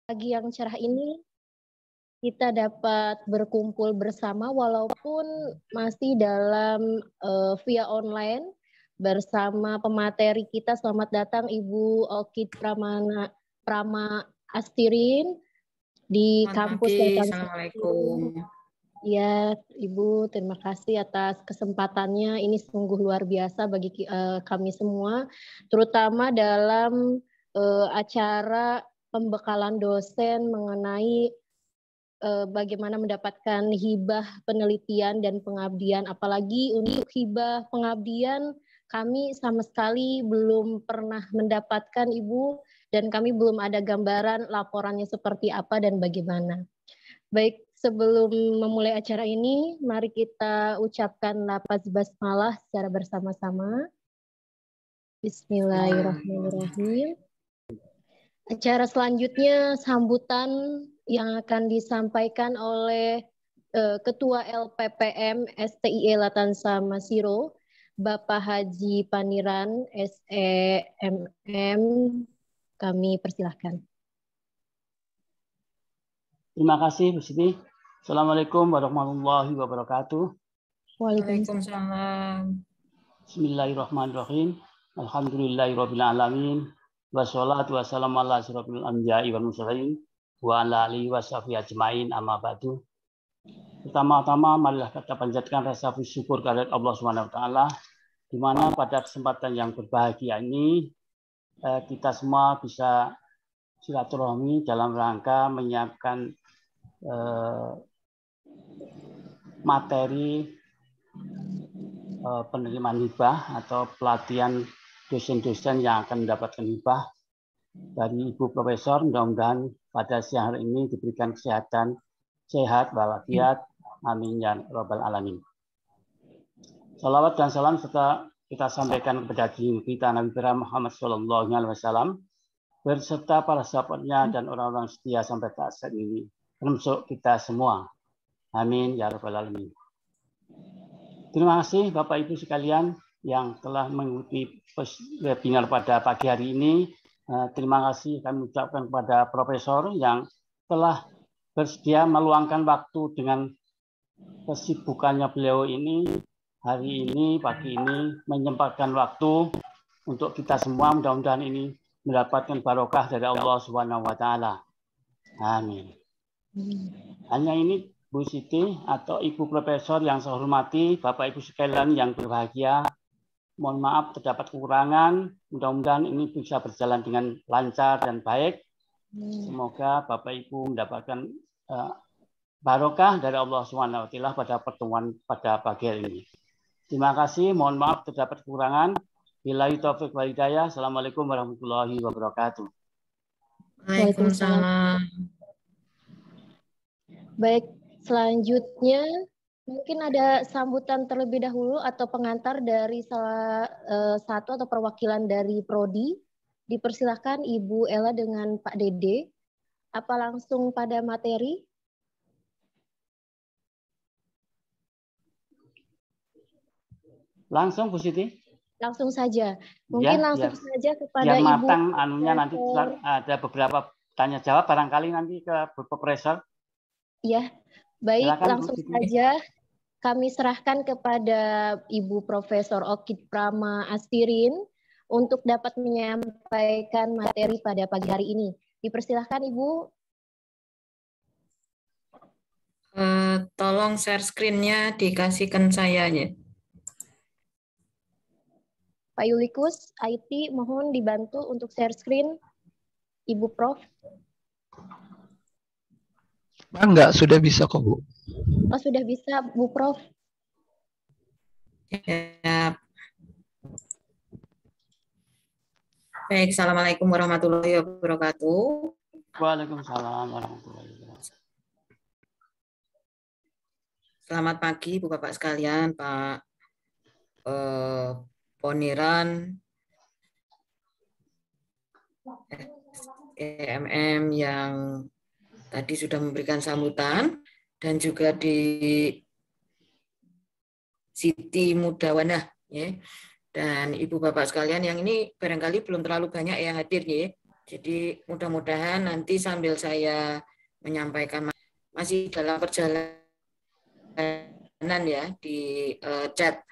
Pagi yang cerah ini kita dapat berkumpul bersama walaupun masih dalam via online bersama pemateri kita. Selamat datang Ibu Okit Prama Astirin di kampus. Assalamualaikum. Ya, Ibu, terima kasih atas kesempatannya. Ini sungguh luar biasa bagi kami semua, terutama dalam acara pembekalan dosen mengenai bagaimana mendapatkan hibah penelitian dan pengabdian. Apalagi untuk hibah pengabdian, kami sama sekali belum pernah mendapatkan, Ibu, dan kami belum ada gambaran laporannya seperti apa dan bagaimana. Baik, sebelum memulai acara ini, mari kita ucapkan lafaz basmalah secara bersama-sama. Bismillahirrahmanirrahim. Acara selanjutnya sambutan yang akan disampaikan oleh Ketua LPPM STIE Latansa Masiro, Bapak Haji Paniran SEMM. Kami persilahkan. Terima kasih Bu Siti. Assalamualaikum warahmatullahi wabarakatuh. Waalaikumsalam. Bismillahirrahmanirrahim. Alhamdulillahirabbil alamin. Wassalatu wassalamu ala asyrofil anbiya'i wal mursalin wa ala alihi washabihi ajmain, amma ba'du. Pertama-tama marilah kita panjatkan rasa syukur kehadirat Allah Subhanahu wa taala, di mana pada kesempatan yang berbahagia ini kita semua bisa silaturahmi dalam rangka menyiapkan materi penerimaan hibah atau pelatihan dosen-dosen yang akan mendapatkan hibah dari Ibu Profesor. Mudah-mudahan pada siang hari ini diberikan kesehatan, sehat, walafiat. Amin ya rabbal alamin. Salawat dan salam serta kita sampaikan kepada diri kita Nabi Muhammad SAW berserta para sahabatnya dan orang-orang setia sampai saat ini, termasuk kita semua. Amin ya rabbal alamin. Terima kasih Bapak Ibu sekalian yang telah mengikuti webinar pada pagi hari ini. Terima kasih kami ucapkan kepada Profesor yang telah bersedia meluangkan waktu dengan kesibukannya beliau ini hari ini, pagi ini, menyempatkan waktu untuk kita semua. Mudah-mudahan ini mendapatkan barokah dari Allah Subhanahu wa taala. Amin. Hanya ini Bu Siti atau Ibu Profesor yang saya hormati, Bapak Ibu sekalian yang berbahagia, mohon maaf terdapat kekurangan. Mudah-mudahan ini bisa berjalan dengan lancar dan baik. Semoga Bapak Ibu mendapatkan barokah dari Allah Subhanahu wa taala pada pertemuan pada pagi hari ini. Terima kasih, mohon maaf terdapat kekurangan. Billahi taufik wal hidayah. Assalamualaikum warahmatullahi wabarakatuh. Waalaikumsalam. Baik, selanjutnya mungkin ada sambutan terlebih dahulu atau pengantar dari salah satu atau perwakilan dari Prodi. Dipersilahkan Ibu Ella dengan Pak Dede. Apa langsung pada materi? Langsung Bu Siti? Langsung saja. Mungkin langsung saja kepada biar Ibu. matang anunya, nanti ada beberapa tanya jawab barangkali nanti ke Profesor. Ya, baik. Silakan, langsung saja kami serahkan kepada Ibu Profesor Okit Prama Astirin untuk dapat menyampaikan materi pada pagi hari ini. Dipersilahkan Ibu. Tolong share screen-nya dikasihkan saya ya. Pak Yulikus, IT mohon dibantu untuk share screen. Ibu Prof. Enggak, sudah bisa kok Bu. Oh, sudah bisa Bu Prof. Ya. Baik, Assalamualaikum warahmatullahi wabarakatuh. Waalaikumsalam warahmatullahi wabarakatuh. Selamat pagi Bu Bapak sekalian, Pak Poniran, SEMM yang tadi sudah memberikan sambutan, dan juga di Siti Mudawana, ya. Dan Ibu Bapak sekalian yang ini barangkali belum terlalu banyak yang hadir, ya. Jadi mudah-mudahan nanti sambil saya menyampaikan masih dalam perjalanan ya di chat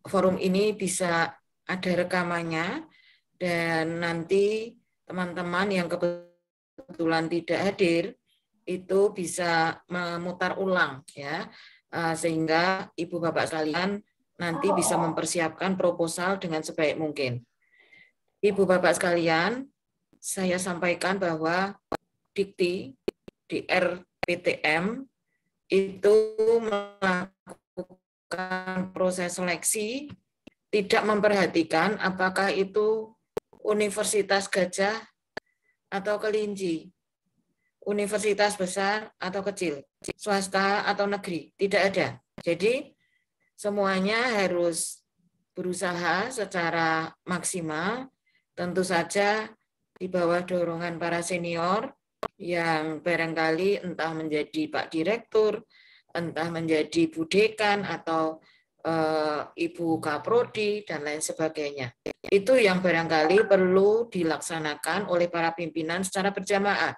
forum ini bisa ada rekamannya, dan nanti teman-teman yang kebetulan tidak hadir itu bisa memutar ulang ya, sehingga Ibu Bapak sekalian nanti bisa mempersiapkan proposal dengan sebaik mungkin. Ibu Bapak sekalian, saya sampaikan bahwa Dikti di RPTM itu melakukan proses seleksi, tidak memperhatikan apakah itu Universitas Gajah atau Kelinci, universitas besar atau kecil, swasta atau negeri, tidak ada. Jadi semuanya harus berusaha secara maksimal, tentu saja di bawah dorongan para senior yang barangkali entah menjadi Pak Direktur, entah menjadi Bu Dekan atau Ibu Kaprodi dan lain sebagainya. Itu yang barangkali perlu dilaksanakan oleh para pimpinan secara berjamaah.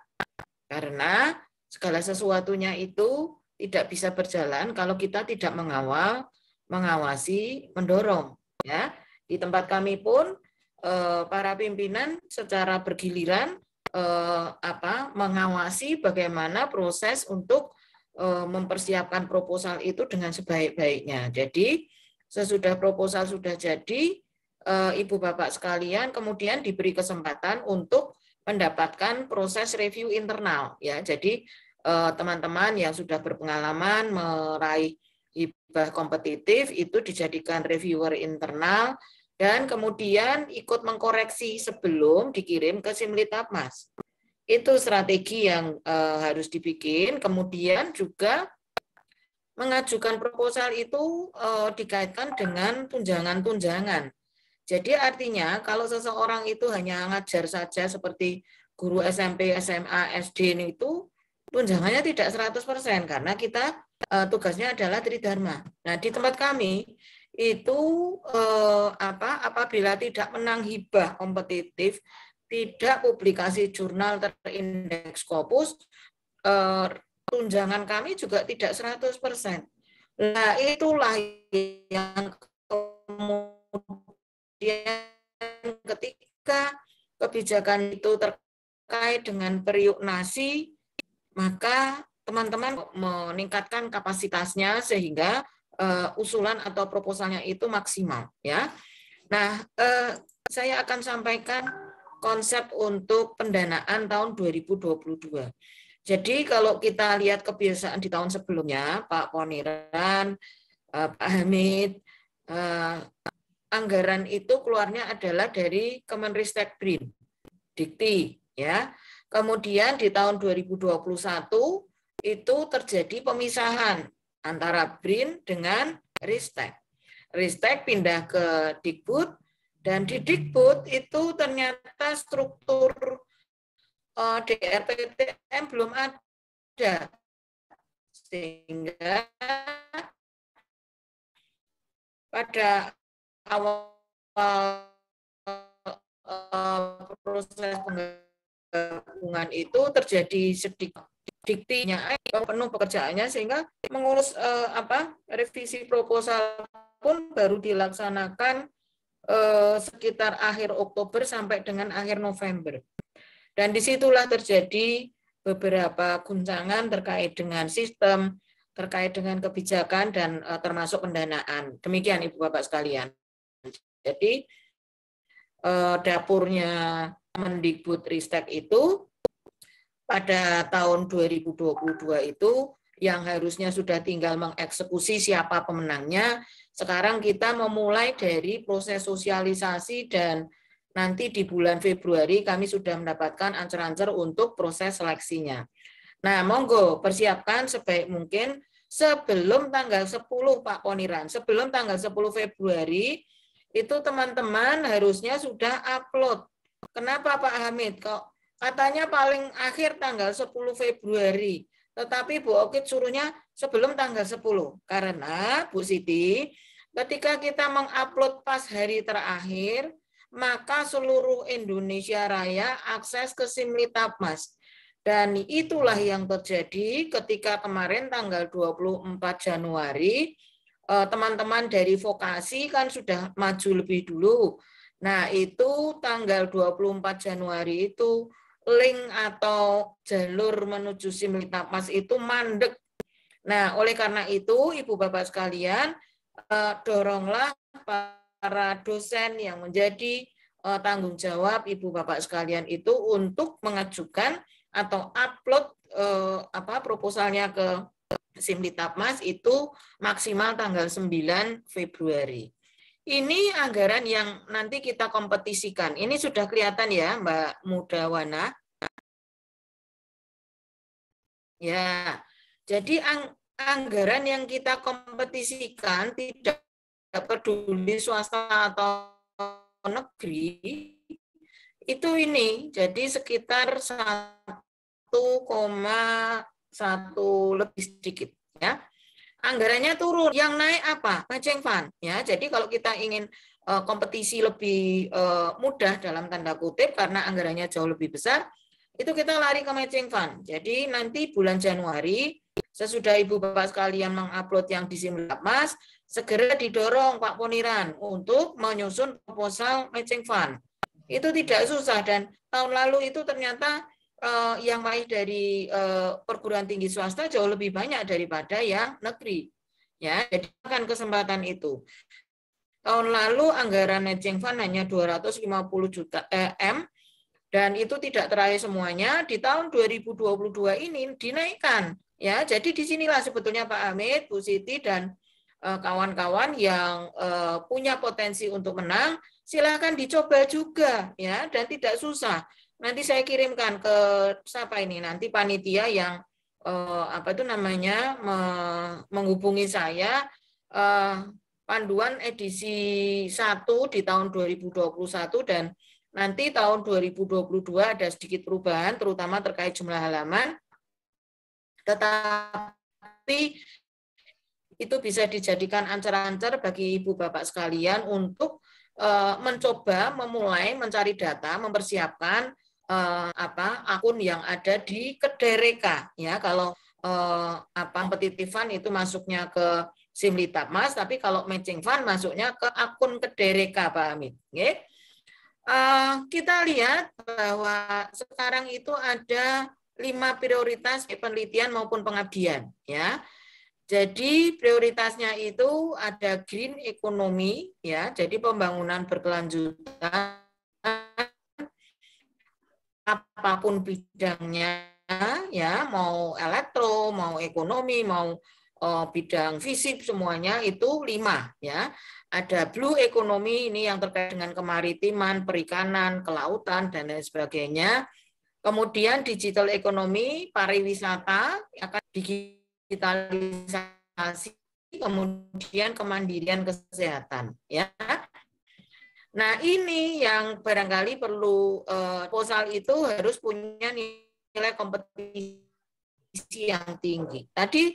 Karena segala sesuatunya itu tidak bisa berjalan kalau kita tidak mengawasi, mendorong. Ya, di tempat kami pun para pimpinan secara bergiliran mengawasi bagaimana proses untuk mempersiapkan proposal itu dengan sebaik-baiknya. Jadi sesudah proposal sudah jadi, Ibu Bapak sekalian kemudian diberi kesempatan untuk mendapatkan proses review internal. Ya, jadi teman-teman yang sudah berpengalaman meraih hibah kompetitif itu dijadikan reviewer internal dan kemudian ikut mengkoreksi sebelum dikirim ke Simlitapmas. Itu strategi yang harus dibikin. Kemudian juga mengajukan proposal itu dikaitkan dengan tunjangan-tunjangan. Jadi artinya kalau seseorang itu hanya ngajar saja seperti guru SMP, SMA, SD itu tunjangannya tidak 100% karena kita tugasnya adalah tridharma. Nah, di tempat kami itu apabila tidak menang hibah kompetitif, tidak publikasi jurnal terindeks Scopus, tunjangan kami juga tidak 100%. Nah, itulah yang kemudian ketika kebijakan itu terkait dengan periuk nasi, maka teman-teman meningkatkan kapasitasnya sehingga usulan atau proposalnya itu maksimal. Ya. Nah, saya akan sampaikan konsep untuk pendanaan tahun 2022. Jadi kalau kita lihat kebiasaan di tahun sebelumnya, Pak Poniran, Pak Hamid, anggaran itu keluarnya adalah dari Kemenristek BRIN, Dikti, ya. Kemudian di tahun 2021 itu terjadi pemisahan antara BRIN dengan Ristek. Ristek pindah ke Dikbud, dan di Dikbud itu ternyata struktur DRPTM belum ada. Sehingga pada awal proses penggabungan itu terjadi sedikit diktinya penuh pekerjaannya sehingga mengurus revisi proposal pun baru dilaksanakan sekitar akhir Oktober sampai dengan akhir November. Dan disitulah terjadi beberapa guncangan terkait dengan sistem, terkait dengan kebijakan, dan termasuk pendanaan. Demikian Ibu Bapak sekalian. Jadi dapurnya Mendikbud Ristek itu pada tahun 2022 itu yang harusnya sudah tinggal mengeksekusi siapa pemenangnya, sekarang kita memulai dari proses sosialisasi dan nanti di bulan Februari kami sudah mendapatkan ancer-ancer untuk proses seleksinya. Nah, monggo persiapkan sebaik mungkin sebelum tanggal 10 Pak Poniran, sebelum tanggal 10 Februari itu teman-teman harusnya sudah upload. Kenapa Pak Hamid? Kok katanya paling akhir tanggal 10 Februari, tetapi Bu Okit suruhnya sebelum tanggal 10. Karena Bu Siti, ketika kita mengupload pas hari terakhir, maka seluruh Indonesia Raya akses ke Simlitapmas. Dan itulah yang terjadi ketika kemarin tanggal 24 Januari, teman-teman dari vokasi kan sudah maju lebih dulu. Nah, itu tanggal 24 Januari itu link atau jalur menuju Simlitapmas itu mandek. Nah, oleh karena itu, Ibu Bapak sekalian, doronglah para dosen yang menjadi tanggung jawab Ibu Bapak sekalian itu untuk mengajukan atau upload proposalnya ke Simlitapmas itu maksimal tanggal 9 Februari. Ini anggaran yang nanti kita kompetisikan. Ini sudah kelihatan ya, Mbak Mudawana. Ya, jadi anggaran yang kita kompetisikan tidak peduli swasta atau negeri, itu ini, jadi sekitar 1,1 lebih sedikit. Ya. Anggarannya turun, yang naik apa? Matching fund. Ya, jadi kalau kita ingin kompetisi lebih mudah dalam tanda kutip, karena anggarannya jauh lebih besar, itu kita lari ke matching fund. Jadi nanti bulan Januari, sesudah Ibu Bapak sekalian mengupload yang di Simlitapmas, segera didorong Pak Poniran untuk menyusun proposal matching fund. Itu tidak susah, dan tahun lalu itu ternyata yang meraih dari perguruan tinggi swasta jauh lebih banyak daripada yang negeri. Ya, jadi akan kesempatan itu. Tahun lalu anggaran matching fund hanya 250 juta M, dan itu tidak teraih semuanya. Di tahun 2022 ini dinaikkan. Ya, jadi disinilah sebetulnya Pak Hamid, Bu Siti, dan kawan-kawan yang punya potensi untuk menang, silakan dicoba juga, ya, dan tidak susah. Nanti saya kirimkan ke siapa ini, nanti panitia yang menghubungi saya, panduan edisi 1 di tahun 2021, dan nanti tahun 2022 ada sedikit perubahan, terutama terkait jumlah halaman, tetapi itu bisa dijadikan ancer-ancer bagi Ibu Bapak sekalian untuk mencoba memulai mencari data, mempersiapkan akun yang ada di Kedereka. Ya, kalau kompetitifan itu masuknya ke Simlitapmas, tapi kalau matching fund masuknya ke akun Kedereka, Pak Hamid. Okay? Kita lihat bahwa sekarang itu ada 5 prioritas penelitian maupun pengabdian. Ya, jadi prioritasnya itu ada green economy, ya, jadi pembangunan berkelanjutan apapun bidangnya, ya, mau elektro, mau ekonomi, mau bidang fisik, semuanya itu 5, ya. Ada blue economy, ini yang terkait dengan kemaritiman, perikanan, kelautan, dan lain sebagainya. Kemudian digital economy, pariwisata, akan digitalisasi, kemudian kemandirian kesehatan. Ya. Nah, ini yang barangkali perlu proposal itu harus punya nilai kompetisi yang tinggi. Tadi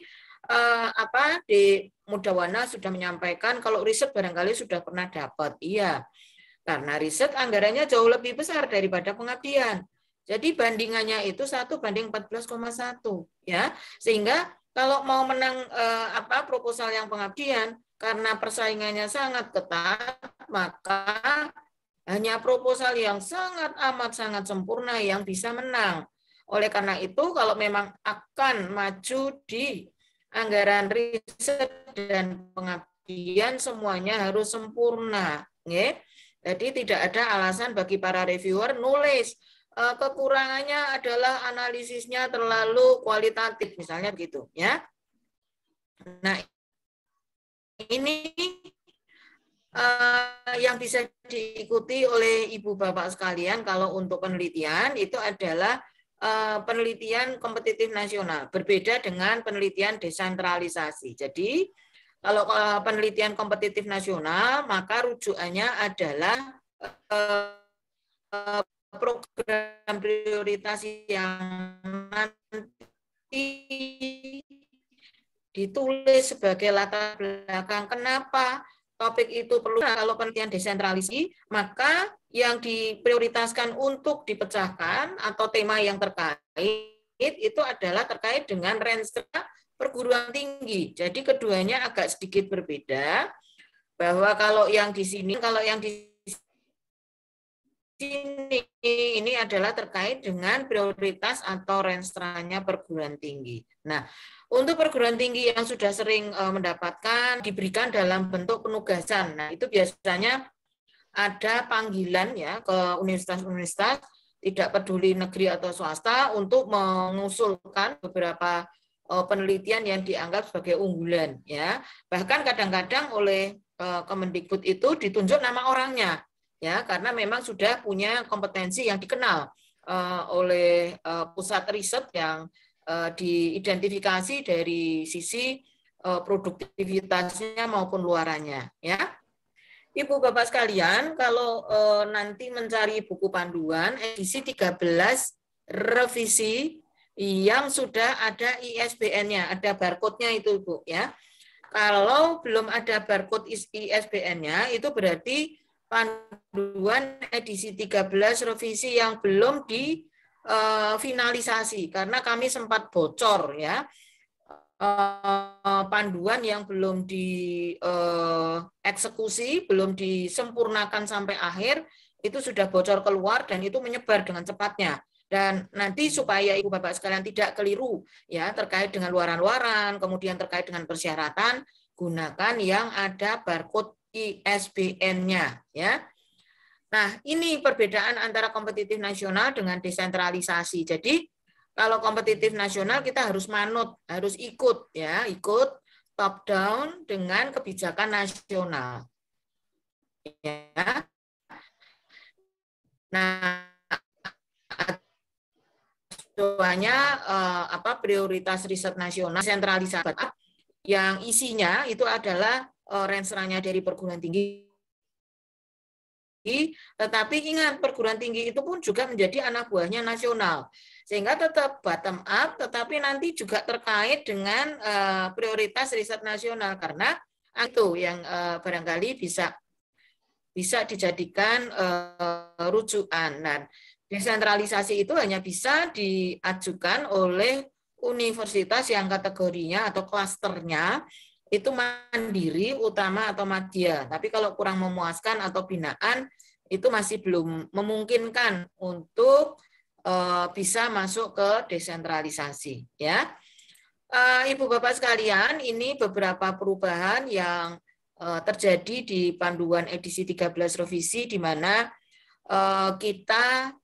di Mudawana sudah menyampaikan kalau riset barangkali sudah pernah dapat. Iya, karena riset anggarannya jauh lebih besar daripada pengabdian. Jadi bandingannya itu 1:14,1, ya. Sehingga kalau mau menang proposal yang pengabdian, karena persaingannya sangat ketat, maka hanya proposal yang sangat amat sangat sempurna yang bisa menang. Oleh karena itu, kalau memang akan maju di anggaran riset dan pengabdian, semuanya harus sempurna. Jadi tidak ada alasan bagi para reviewer nulis kekurangannya adalah analisisnya terlalu kualitatif, misalnya begitu, ya. Nah, ini yang bisa diikuti oleh Ibu Bapak sekalian kalau untuk penelitian itu adalah penelitian kompetitif nasional, berbeda dengan penelitian desentralisasi. Jadi, kalau penelitian kompetitif nasional, maka rujukannya adalah program prioritas yang nanti ditulis sebagai latar belakang kenapa topik itu perlu. Kalau penelitian desentralisasi, maka yang diprioritaskan untuk dipecahkan atau tema yang terkait itu adalah terkait dengan renstra perguruan tinggi. Jadi keduanya agak sedikit berbeda, bahwa kalau yang di sini ini adalah terkait dengan prioritas atau renstranya perguruan tinggi. Nah, untuk perguruan tinggi yang sudah sering mendapatkan diberikan dalam bentuk penugasan. Nah, itu biasanya ada panggilan ya ke universitas-universitas, tidak peduli negeri atau swasta, untuk mengusulkan beberapa penelitian yang dianggap sebagai unggulan ya. Bahkan kadang-kadang oleh Kemendikbud itu ditunjuk nama orangnya ya, karena memang sudah punya kompetensi yang dikenal oleh pusat riset yang diidentifikasi dari sisi produktivitasnya maupun luarannya ya. Ibu Bapak sekalian, kalau nanti mencari buku panduan edisi 13 revisi yang sudah ada ISBN-nya, ada barcode-nya itu Bu ya. Kalau belum ada barcode ISBN-nya, itu berarti panduan edisi 13 revisi yang belum difinalisasi, karena kami sempat bocor ya. Panduan yang belum dieksekusi, belum disempurnakan sampai akhir, itu sudah bocor keluar dan itu menyebar dengan cepatnya. Dan nanti supaya Ibu Bapak sekalian tidak keliru ya terkait dengan luaran-luaran, kemudian terkait dengan persyaratan, gunakan yang ada barcode ISBN-nya ya. Nah, ini perbedaan antara kompetitif nasional dengan desentralisasi. Jadi kalau kompetitif nasional kita harus manut, harus ikut ya, ikut top down dengan kebijakan nasional. Ya. Nah, soalnya prioritas riset nasional sentralisasi yang isinya itu adalah rensranya dari perguruan tinggi. Tetapi ingat, perguruan tinggi itu pun juga menjadi anak buahnya nasional. Sehingga tetap bottom up, tetapi nanti juga terkait dengan prioritas riset nasional, karena itu yang barangkali bisa dijadikan rujukan. Nah, desentralisasi itu hanya bisa diajukan oleh universitas yang kategorinya atau klasternya itu mandiri, utama, atau madya. Tapi kalau kurang memuaskan atau binaan, itu masih belum memungkinkan untuk bisa masuk ke desentralisasi. Ya, Ibu Bapak sekalian, ini beberapa perubahan yang terjadi di panduan edisi 13 revisi, di mana kita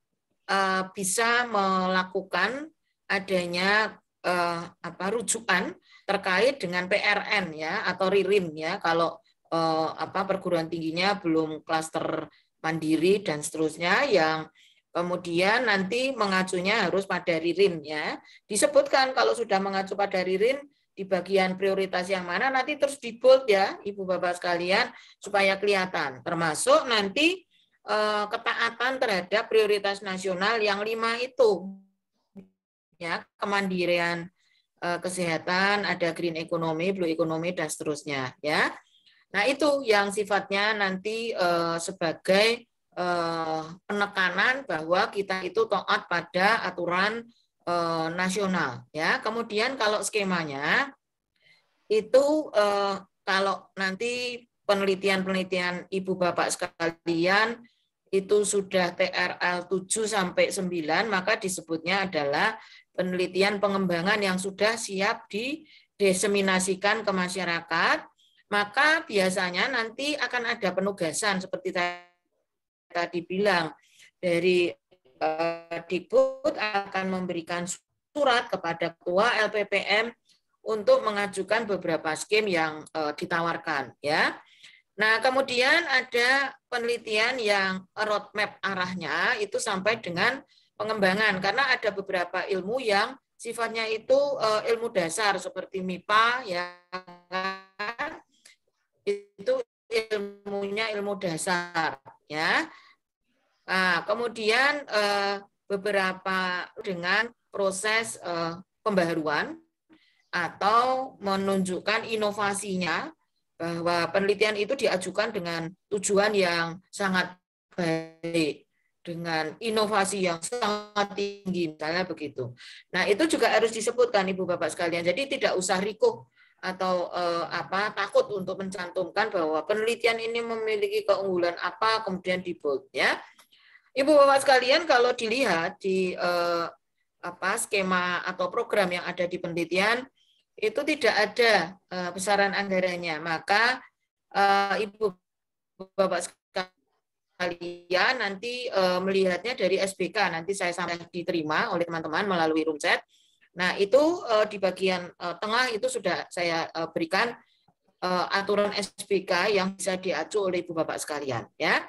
bisa melakukan adanya rujukan terkait dengan PRN ya atau RIRIM ya, kalau perguruan tingginya belum klaster mandiri dan seterusnya, yang kemudian nanti mengacunya harus pada RIRIM ya. Disebutkan kalau sudah mengacu pada RIRIM di bagian prioritas yang mana, nanti terus di bold ya Ibu Bapak sekalian supaya kelihatan, termasuk nanti ketaatan terhadap prioritas nasional yang 5 itu ya, kemandirian kesehatan, ada green economy, blue economy, dan seterusnya ya. Nah, itu yang sifatnya nanti sebagai penekanan bahwa kita itu taat pada aturan nasional ya. Kemudian kalau skemanya itu kalau nanti penelitian-penelitian Ibu Bapak sekalian itu sudah TRL 7 sampai 9, maka disebutnya adalah penelitian pengembangan yang sudah siap dideseminasikan ke masyarakat. Maka biasanya nanti akan ada penugasan seperti tadi bilang, dari Dikbud akan memberikan surat kepada Ketua LPPM untuk mengajukan beberapa skim yang ditawarkan ya. Nah, kemudian ada penelitian yang roadmap arahnya itu sampai dengan pengembangan, karena ada beberapa ilmu yang sifatnya itu ilmu dasar seperti MIPA ya kan? Itu ilmunya ilmu dasar ya. Nah, kemudian beberapa dengan proses pembaharuan atau menunjukkan inovasinya, bahwa penelitian itu diajukan dengan tujuan yang sangat baik, dengan inovasi yang sangat tinggi, misalnya begitu. Nah, itu juga harus disebutkan Ibu Bapak sekalian. Jadi tidak usah rikuh atau takut untuk mencantumkan bahwa penelitian ini memiliki keunggulan apa, kemudian di bold ya. Ibu Bapak sekalian, kalau dilihat di skema atau program yang ada di penelitian itu tidak ada besaran anggarannya, maka Ibu Bapak sekalian nanti melihatnya dari SBK, nanti saya sampai diterima oleh teman-teman melalui Roomchat. Nah, itu di bagian tengah itu sudah saya berikan aturan SBK yang bisa diacu oleh Ibu Bapak sekalian. Ya,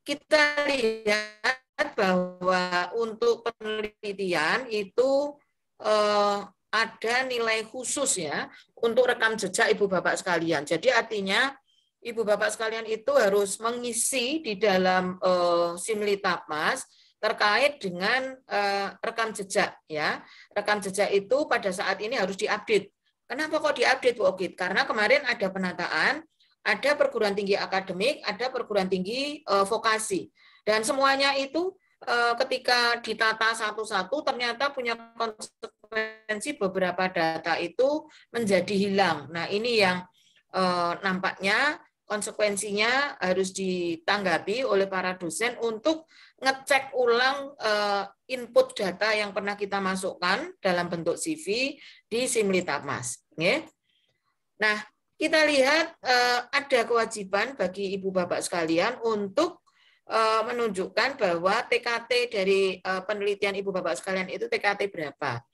kita lihat bahwa untuk penelitian itu ada nilai khusus ya untuk rekam jejak Ibu Bapak sekalian. Jadi artinya Ibu Bapak sekalian itu harus mengisi di dalam Simlitapmas terkait dengan rekam jejak ya. Rekam jejak itu pada saat ini harus diupdate. Kenapa kok diupdate Bu Ogit? Karena kemarin ada penataan, ada perguruan tinggi akademik, ada perguruan tinggi vokasi. Dan semuanya itu ketika ditata satu-satu ternyata punya konsekuensi beberapa data itu menjadi hilang. Nah, ini yang nampaknya konsekuensinya harus ditanggapi oleh para dosen untuk ngecek ulang input data yang pernah kita masukkan dalam bentuk CV di Simlitapmas. Nah, kita lihat ada kewajiban bagi Ibu Bapak sekalian untuk menunjukkan bahwa TKT dari penelitian Ibu Bapak sekalian itu TKT berapa.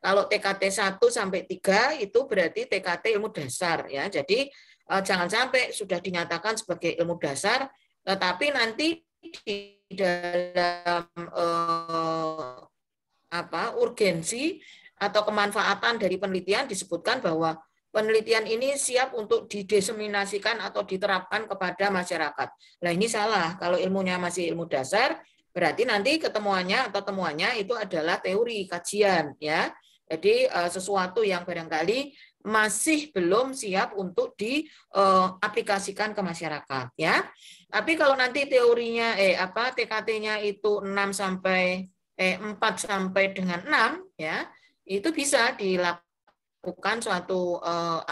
Kalau TKT 1 sampai 3 itu berarti TKT ilmu dasar ya. Jadi jangan sampai sudah dinyatakan sebagai ilmu dasar, tetapi nanti di dalam urgensi atau kemanfaatan dari penelitian disebutkan bahwa penelitian ini siap untuk didiseminasikan atau diterapkan kepada masyarakat. Nah, ini salah. Kalau ilmunya masih ilmu dasar, berarti nanti ketemuannya atau temuannya itu adalah teori kajian ya. Jadi sesuatu yang barangkali masih belum siap untuk diaplikasikan ke masyarakat ya. Tapi kalau nanti teorinya TKT-nya itu 4 sampai dengan 6 ya, itu bisa dilakukan suatu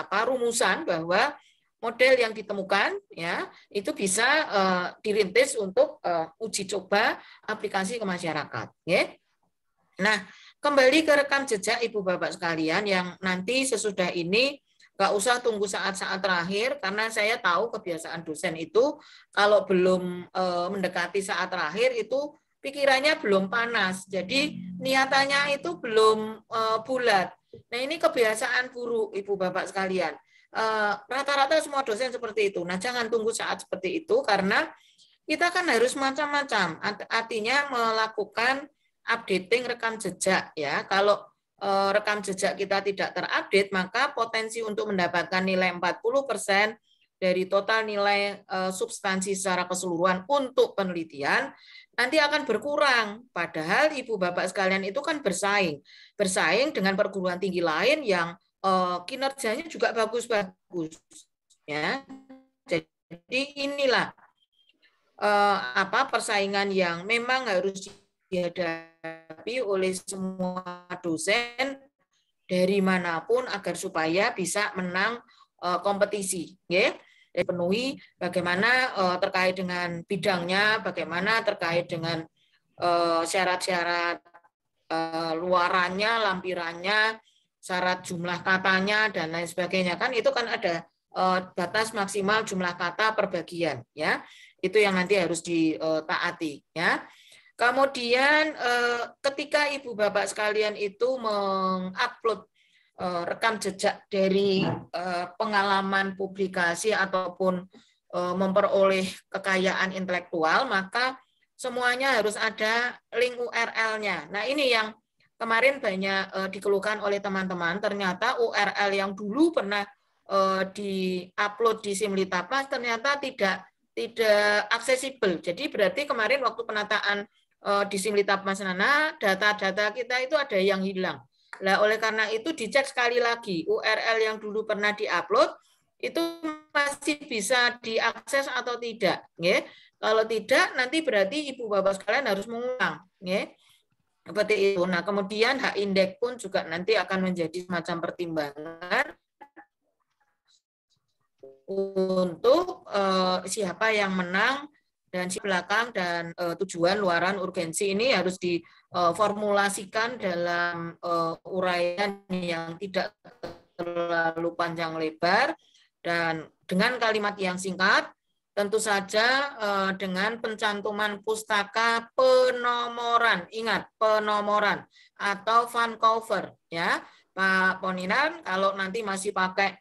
rumusan bahwa model yang ditemukan ya itu bisa dirintis untuk uji coba aplikasi ke masyarakat ya. Nah, kembali ke rekam jejak Ibu Bapak sekalian yang nanti sesudah ini nggak usah tunggu saat-saat terakhir, karena saya tahu kebiasaan dosen itu kalau belum mendekati saat terakhir itu pikirannya belum panas, jadi niatannya itu belum bulat. Nah, ini kebiasaan buruk Ibu Bapak sekalian. Rata-rata semua dosen seperti itu. Nah, jangan tunggu saat seperti itu, karena kita kan harus macam-macam, artinya melakukan updating rekam jejak ya. Kalau rekam jejak kita tidak terupdate, maka potensi untuk mendapatkan nilai 40% dari total nilai substansi secara keseluruhan untuk penelitian nanti akan berkurang. Padahal Ibu Bapak sekalian itu kan bersaing dengan perguruan tinggi lain yang kinerjanya juga bagus-bagus ya. Jadi inilah persaingan yang memang harus dihadapi oleh semua dosen dari manapun agar supaya bisa menang kompetisi, ya. Penuhi bagaimana terkait dengan bidangnya, bagaimana terkait dengan syarat-syarat luarannya, lampirannya, syarat jumlah katanya dan lain sebagainya. Kan itu kan ada batas maksimal jumlah kata per bagian, ya. Itu yang nanti harus ditaati, ya. Kemudian ketika Ibu Bapak sekalian itu mengupload rekam jejak dari pengalaman publikasi ataupun memperoleh kekayaan intelektual, maka semuanya harus ada link URL-nya. Nah, ini yang kemarin banyak dikeluhkan oleh teman-teman. Ternyata URL yang dulu pernah di-upload di Simlitapmas ternyata tidak aksesibel. Jadi berarti kemarin waktu penataan di Simlitapmas sana, data-data kita itu ada yang hilang. Nah, oleh karena itu dicek sekali lagi URL yang dulu pernah diupload itu masih bisa diakses atau tidak. Ya. Kalau tidak, nanti berarti Ibu Bapak sekalian harus mengulang. Ya. Seperti itu. Nah, kemudian hak indeks pun juga nanti akan menjadi semacam pertimbangan untuk siapa yang menang dan si belakang dan tujuan luaran urgensi ini harus diformulasikan dalam uraian yang tidak terlalu panjang lebar dan dengan kalimat yang singkat. Tentu saja dengan pencantuman pustaka penomoran, ingat penomoran atau fund cover ya Pak Poninan. Kalau nanti masih pakai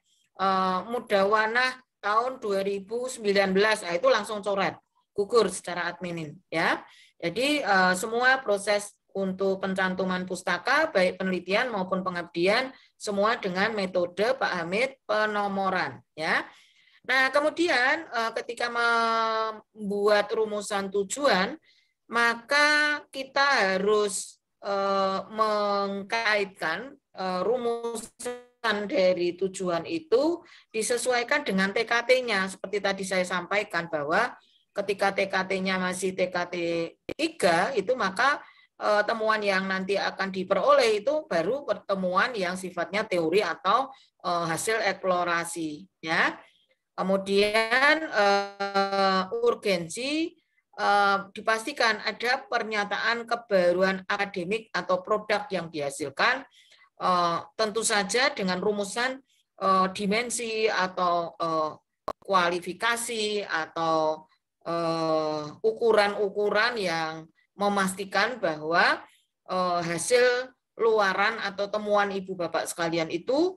Mudawanah tahun 2019, nah itu langsung coret, gugur secara adminin ya. Jadi semua proses untuk pencantuman pustaka baik penelitian maupun pengabdian semua dengan metode Pak Hamid penomoran ya. Nah, kemudian ketika membuat rumusan tujuan, maka kita harus mengkaitkan rumusan dari tujuan itu disesuaikan dengan TKT-nya. Seperti tadi saya sampaikan bahwa ketika TKT-nya masih TKT 3, itu maka temuan yang nanti akan diperoleh itu baru pertemuan yang sifatnya teori atau hasil eksplorasi. Ya. Kemudian urgensi dipastikan ada pernyataan kebaruan akademik atau produk yang dihasilkan, tentu saja dengan rumusan dimensi atau kualifikasi atau ukuran-ukuran yang memastikan bahwa hasil luaran atau temuan Ibu Bapak sekalian itu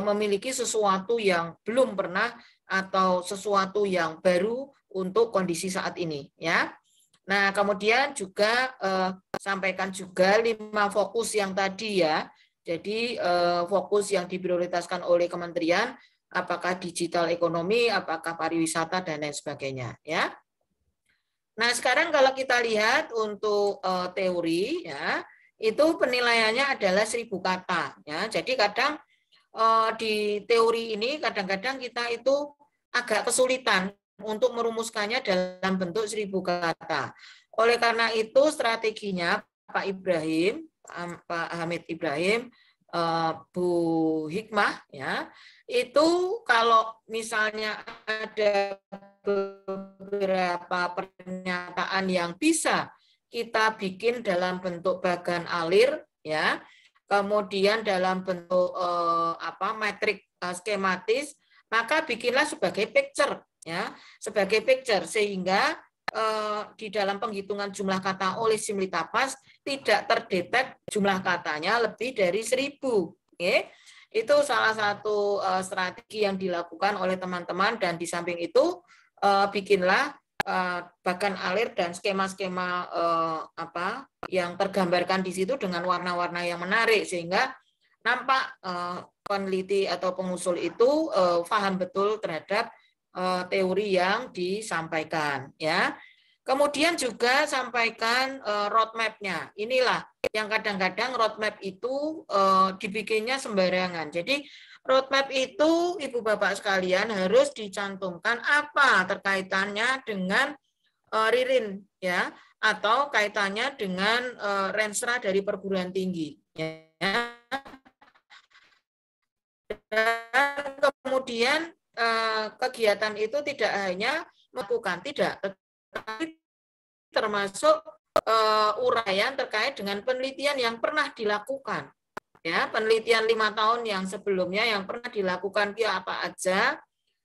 memiliki sesuatu yang belum pernah atau sesuatu yang baru untuk kondisi saat ini ya. Nah, kemudian juga sampaikan juga 5 fokus yang tadi ya. Jadi fokus yang diprioritaskan oleh kementerian apakah digital ekonomi, apakah pariwisata dan lain sebagainya ya. Nah, sekarang kalau kita lihat untuk teori ya, itu penilaiannya adalah 1000 kata ya. Jadi kadang di teori ini kadang-kadang kita itu agak kesulitan untuk merumuskannya dalam bentuk 1000 kata. Oleh karena itu strateginya Pak Ibrahim, Pak Hamid Ibrahim, Bu Hikmah ya, itu kalau misalnya ada beberapa pernyataan yang bisa kita bikin dalam bentuk bagan alir ya, kemudian dalam bentuk metrik skematis, maka bikinlah sebagai picture ya, sebagai picture sehingga di dalam penghitungan jumlah kata oleh Simlitapas tidak terdetek jumlah katanya lebih dari 1000. Okay? Itu salah satu strategi yang dilakukan oleh teman-teman dan di samping itu bikinlah bahkan alir dan skema-skema yang tergambarkan di situ dengan warna-warna yang menarik sehingga nampak peneliti atau pengusul itu paham betul terhadap teori yang disampaikan ya. Kemudian juga sampaikan roadmap-nya. Inilah yang kadang-kadang roadmap itu dibikinnya sembarangan. Jadi roadmap itu Ibu Bapak sekalian harus dicantumkan apa terkaitannya dengan ririn ya atau kaitannya dengan renstra dari perguruan tinggi ya. Dan kemudian kegiatan itu tidak hanya melakukan tetapi termasuk uraian terkait dengan penelitian yang pernah dilakukan. Ya, penelitian 5 tahun yang sebelumnya yang pernah dilakukan via apa aja,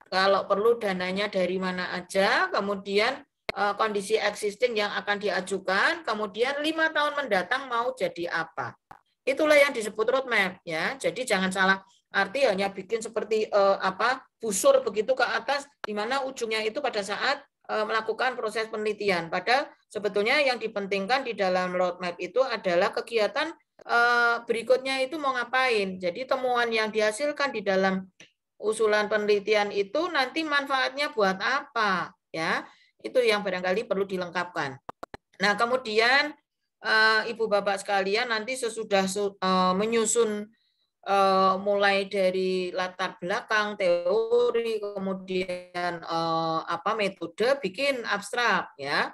kalau perlu dananya dari mana aja, kemudian kondisi existing yang akan diajukan, kemudian 5 tahun mendatang mau jadi apa. Itulah yang disebut roadmap ya. Jadi jangan salah arti hanya bikin seperti busur begitu ke atas, di mana ujungnya itu pada saat melakukan proses penelitian. Padahal sebetulnya yang dipentingkan di dalam roadmap itu adalah kegiatan berikutnya itu mau ngapain. Jadi temuan yang dihasilkan di dalam usulan penelitian itu nanti manfaatnya buat apa ya. Itu yang barangkali perlu dilengkapkan. Nah, kemudian Ibu Bapak sekalian nanti sesudah menyusun mulai dari latar belakang, teori, kemudian metode, bikin abstrak ya.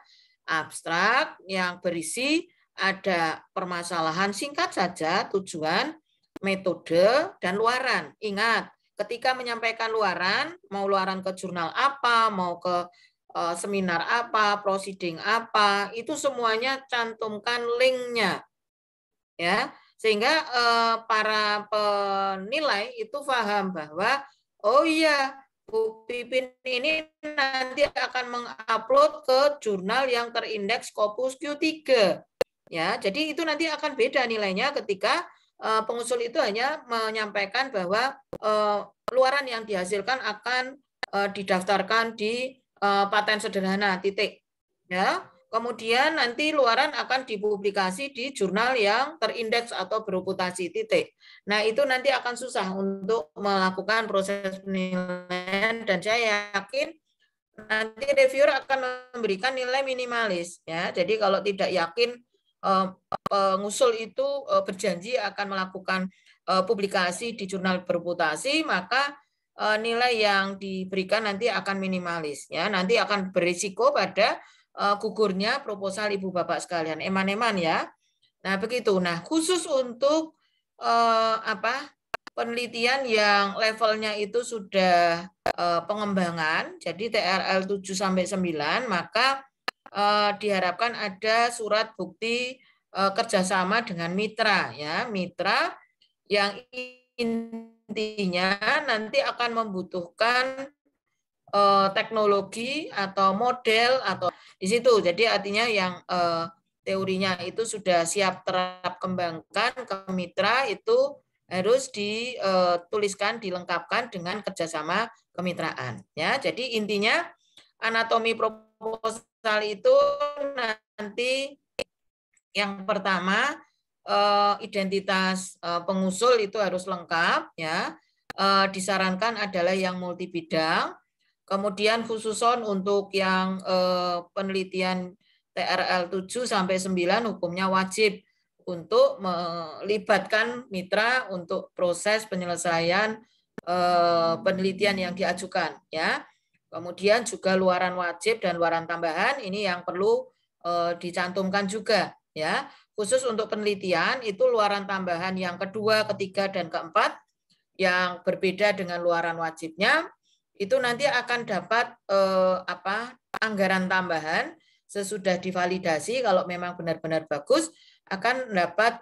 Abstrak yang berisi ada permasalahan singkat saja, tujuan, metode, dan luaran. Ingat, ketika menyampaikan luaran, mau luaran ke jurnal apa, mau ke seminar apa, proceeding apa, itu semuanya cantumkan linknya. Ya, sehingga para penilai itu paham bahwa oh iya Bu Pipin ini nanti akan mengupload ke jurnal yang terindeks Scopus Q3. Ya, jadi itu nanti akan beda nilainya ketika pengusul itu hanya menyampaikan bahwa luaran yang dihasilkan akan didaftarkan di paten sederhana titik. Ya. Kemudian nanti luaran akan dipublikasi di jurnal yang terindeks atau bereputasi titik. Nah, itu nanti akan susah untuk melakukan proses penilaian dan saya yakin nanti reviewer akan memberikan nilai minimalis ya. Jadi kalau tidak yakin pengusul itu berjanji akan melakukan publikasi di jurnal bereputasi, maka nilai yang diberikan nanti akan minimalis ya. Nanti akan berisiko pada gugurnya proposal Ibu Bapak sekalian, eman-eman ya. Nah, begitu. Nah, khusus untuk penelitian yang levelnya itu sudah pengembangan, jadi TRL 7 sampai 9, maka diharapkan ada surat bukti kerjasama dengan mitra ya, mitra yang intinya nanti akan membutuhkan teknologi atau model atau di situ. Jadi artinya yang teorinya itu sudah siap terap kembangkan ke mitra itu harus dituliskan, dilengkapkan dengan kerjasama kemitraan. Ya, jadi intinya anatomi proposal itu nanti yang pertama identitas pengusul itu harus lengkap ya. Disarankan adalah yang multi bidang. Kemudian khususon untuk yang penelitian TRL 7 sampai 9 hukumnya wajib untuk melibatkan mitra untuk proses penyelesaian penelitian yang diajukan ya. Kemudian juga luaran wajib dan luaran tambahan ini yang perlu dicantumkan juga ya. Khusus untuk penelitian itu luaran tambahan yang kedua, ketiga dan keempat yang berbeda dengan luaran wajibnya itu nanti akan dapat anggaran tambahan sesudah divalidasi kalau memang benar-benar bagus akan dapat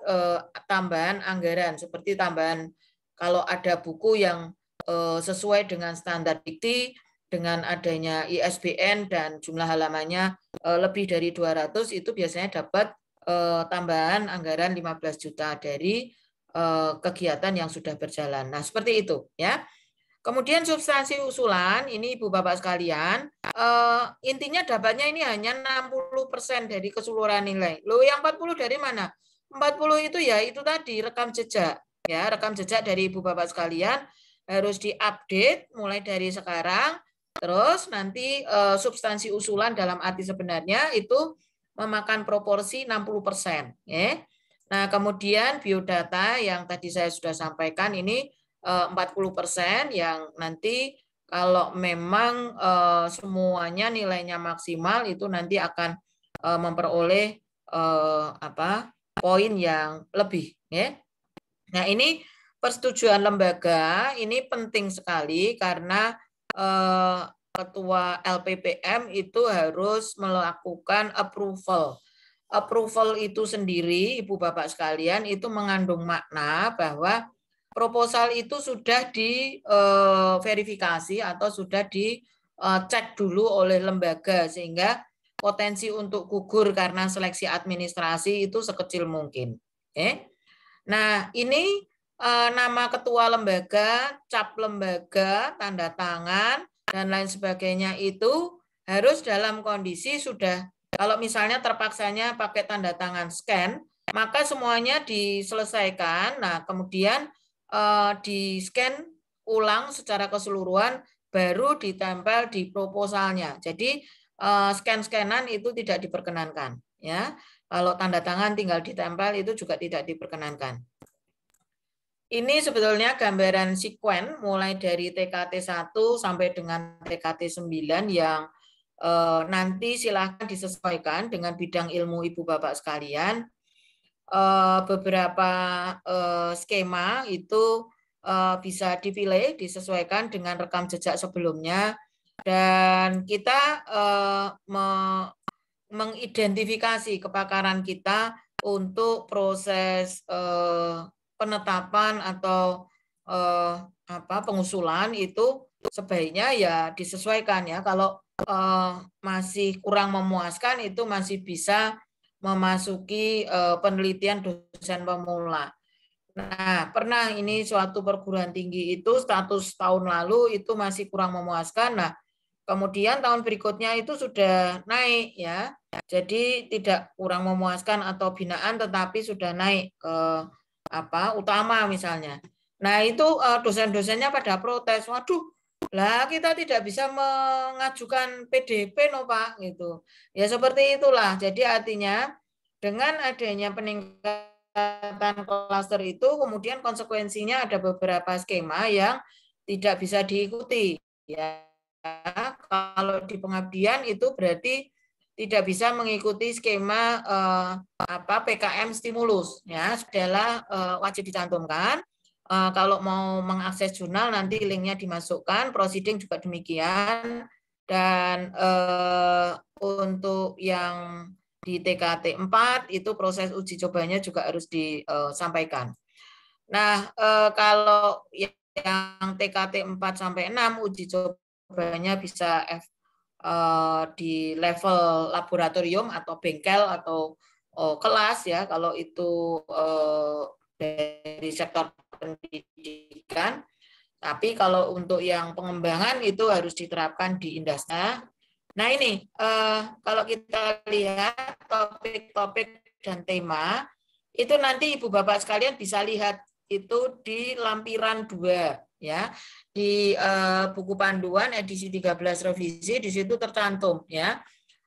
tambahan anggaran seperti tambahan kalau ada buku yang sesuai dengan standar dikti dengan adanya ISBN dan jumlah halamannya lebih dari 200 itu biasanya dapat tambahan anggaran 15 juta dari kegiatan yang sudah berjalan. Nah, seperti itu ya. Kemudian substansi usulan, ini Ibu Bapak sekalian, intinya dapatnya ini hanya 60% dari keseluruhan nilai. Loh, yang 40 dari mana? 40 itu ya itu tadi rekam jejak. Ya, rekam jejak dari Ibu Bapak sekalian harus diupdate mulai dari sekarang. Terus nanti substansi usulan dalam arti sebenarnya itu memakan proporsi 60%. Ya. Nah, kemudian biodata yang tadi saya sudah sampaikan ini 40% yang nanti kalau memang semuanya nilainya maksimal itu nanti akan memperoleh poin yang lebih ya. Nah, ini persetujuan lembaga ini penting sekali karena ketua LPPM itu harus melakukan approval. Approval itu sendiri Ibu Bapak sekalian itu mengandung makna bahwa proposal itu sudah diverifikasi atau sudah dicek dulu oleh lembaga sehingga potensi untuk gugur karena seleksi administrasi itu sekecil mungkin. Oke. Nah, ini nama ketua lembaga, cap lembaga, tanda tangan dan lain sebagainya itu harus dalam kondisi sudah kalau misalnya terpaksanya pakai tanda tangan scan, maka semuanya diselesaikan. Nah, kemudian di-scan ulang secara keseluruhan baru ditempel di proposalnya. Jadi scan-scanan itu tidak diperkenankan ya. Kalau tanda tangan tinggal ditempel itu juga tidak diperkenankan. Ini sebetulnya gambaran sekuen mulai dari TKT 1 sampai dengan TKT 9 yang nanti silahkan disesuaikan dengan bidang ilmu Ibu Bapak sekalian. Beberapa skema itu bisa dipilih, disesuaikan dengan rekam jejak sebelumnya, dan kita mengidentifikasi kepakaran kita untuk proses penetapan atau pengusulan itu sebaiknya ya disesuaikan ya. Kalau masih kurang memuaskan itu masih bisa memasuki penelitian dosen pemula. Nah, pernah ini suatu perguruan tinggi itu status tahun lalu itu masih kurang memuaskan. Nah, kemudian tahun berikutnya itu sudah naik ya. Jadi tidak kurang memuaskan atau binaan tetapi sudah naik ke utama misalnya. Nah, itu dosen-dosennya pada protes. Waduh, lah kita tidak bisa mengajukan PDP no Pak gitu. Ya seperti itulah. Jadi artinya dengan adanya peningkatan klaster itu kemudian konsekuensinya ada beberapa skema yang tidak bisa diikuti ya. Kalau di pengabdian itu berarti tidak bisa mengikuti skema PKM stimulus ya, adalah wajib dicantumkan. Kalau mau mengakses jurnal nanti linknya dimasukkan, proceeding juga demikian, dan untuk yang di TKT 4 itu proses uji cobanya juga harus disampaikan. Nah, kalau yang TKT 4 sampai 6 uji cobanya bisa di level laboratorium atau bengkel atau kelas ya, kalau itu dari sektor pendidikan. Tapi kalau untuk yang pengembangan itu harus diterapkan di industri. Nah ini kalau kita lihat topik-topik dan tema itu nanti Ibu Bapak sekalian bisa lihat itu di lampiran 2 ya, di buku panduan edisi 13 revisi, di situ tercantum ya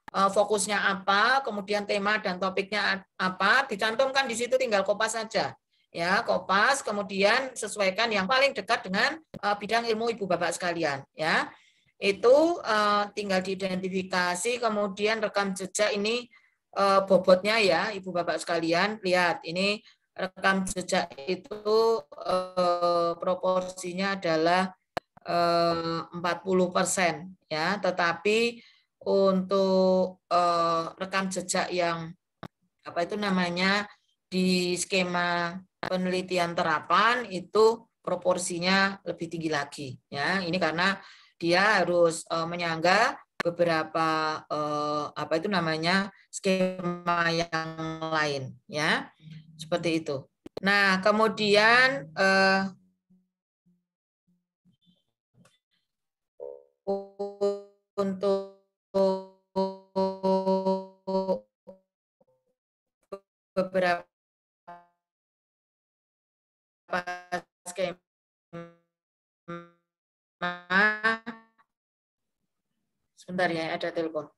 fokusnya apa, kemudian tema dan topiknya apa, dicantumkan di situ, tinggal kopas saja ya, kopas, kemudian sesuaikan yang paling dekat dengan bidang ilmu Ibu Bapak sekalian ya. Itu tinggal diidentifikasi, kemudian rekam jejak ini bobotnya ya Ibu Bapak sekalian, lihat ini rekam jejak itu proporsinya adalah 40% ya, tetapi untuk rekam jejak yang di skema penelitian terapan itu proporsinya lebih tinggi lagi ya. Ini karena dia harus menyangga beberapa skema yang lain ya. Seperti itu. Nah, kemudian untuk beberapa skema sebentar ya, ada telepon.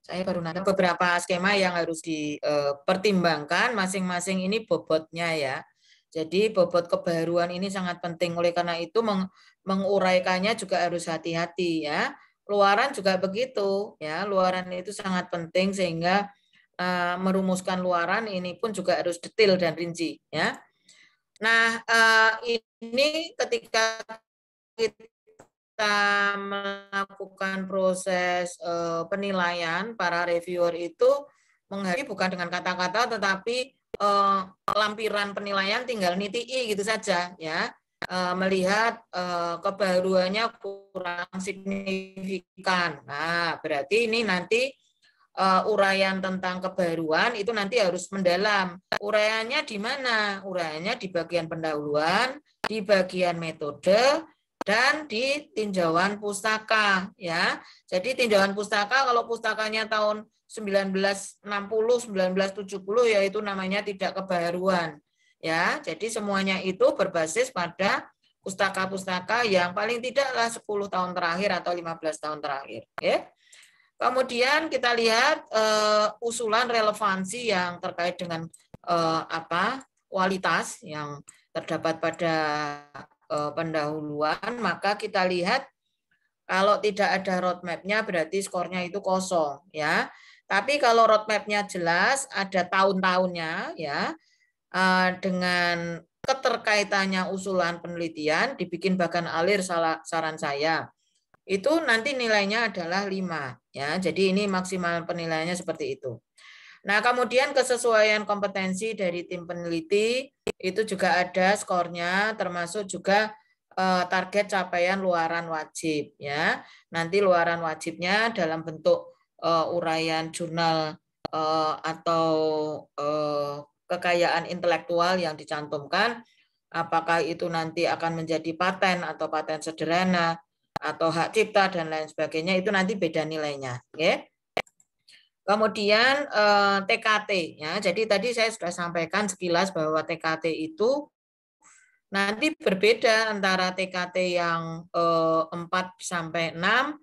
Saya baru nanya beberapa skema yang harus dipertimbangkan, masing-masing ini bobotnya ya. Jadi bobot kebaruan ini sangat penting, oleh karena itu menguraikannya juga harus hati-hati ya. Luaran juga begitu ya, luaran itu sangat penting sehingga merumuskan luaran ini pun juga harus detail dan rinci ya. Nah, ini ketika kita melakukan proses penilaian, para reviewer itu menghargai bukan dengan kata-kata tetapi lampiran penilaian tinggal niti gitu saja ya, melihat kebaruannya kurang signifikan. Nah, berarti ini nanti uraian tentang kebaruan itu nanti harus mendalam. Uraiannya di mana? Uraiannya di bagian pendahuluan, di bagian metode, dan di tinjauan pustaka ya. Jadi tinjauan pustaka kalau pustakanya tahun 1960, 1970 yaitu namanya tidak kebaruan ya. Jadi semuanya itu berbasis pada pustaka-pustaka yang paling tidaklah 10 tahun terakhir atau 15 tahun terakhir ya. Kemudian kita lihat usulan relevansi yang terkait dengan kualitas yang terdapat pada pendahuluan, maka kita lihat kalau tidak ada roadmap-nya berarti skornya itu kosong ya. Tapi kalau roadmap-nya jelas, ada tahun-tahunnya ya, dengan keterkaitannya usulan penelitian, dibikin bahkan alir saran saya, itu nanti nilainya adalah 5 ya. Jadi ini maksimal penilaiannya seperti itu. Nah, kemudian kesesuaian kompetensi dari tim peneliti itu juga ada skornya, termasuk juga target capaian luaran wajib ya. Nanti luaran wajibnya dalam bentuk uraian jurnal atau kekayaan intelektual yang dicantumkan, apakah itu nanti akan menjadi paten atau paten sederhana atau hak cipta dan lain sebagainya, itu nanti beda nilainya. Okay? Kemudian TKT ya. Jadi tadi saya sudah sampaikan sekilas bahwa TKT itu nanti berbeda antara TKT yang 4 sampai 6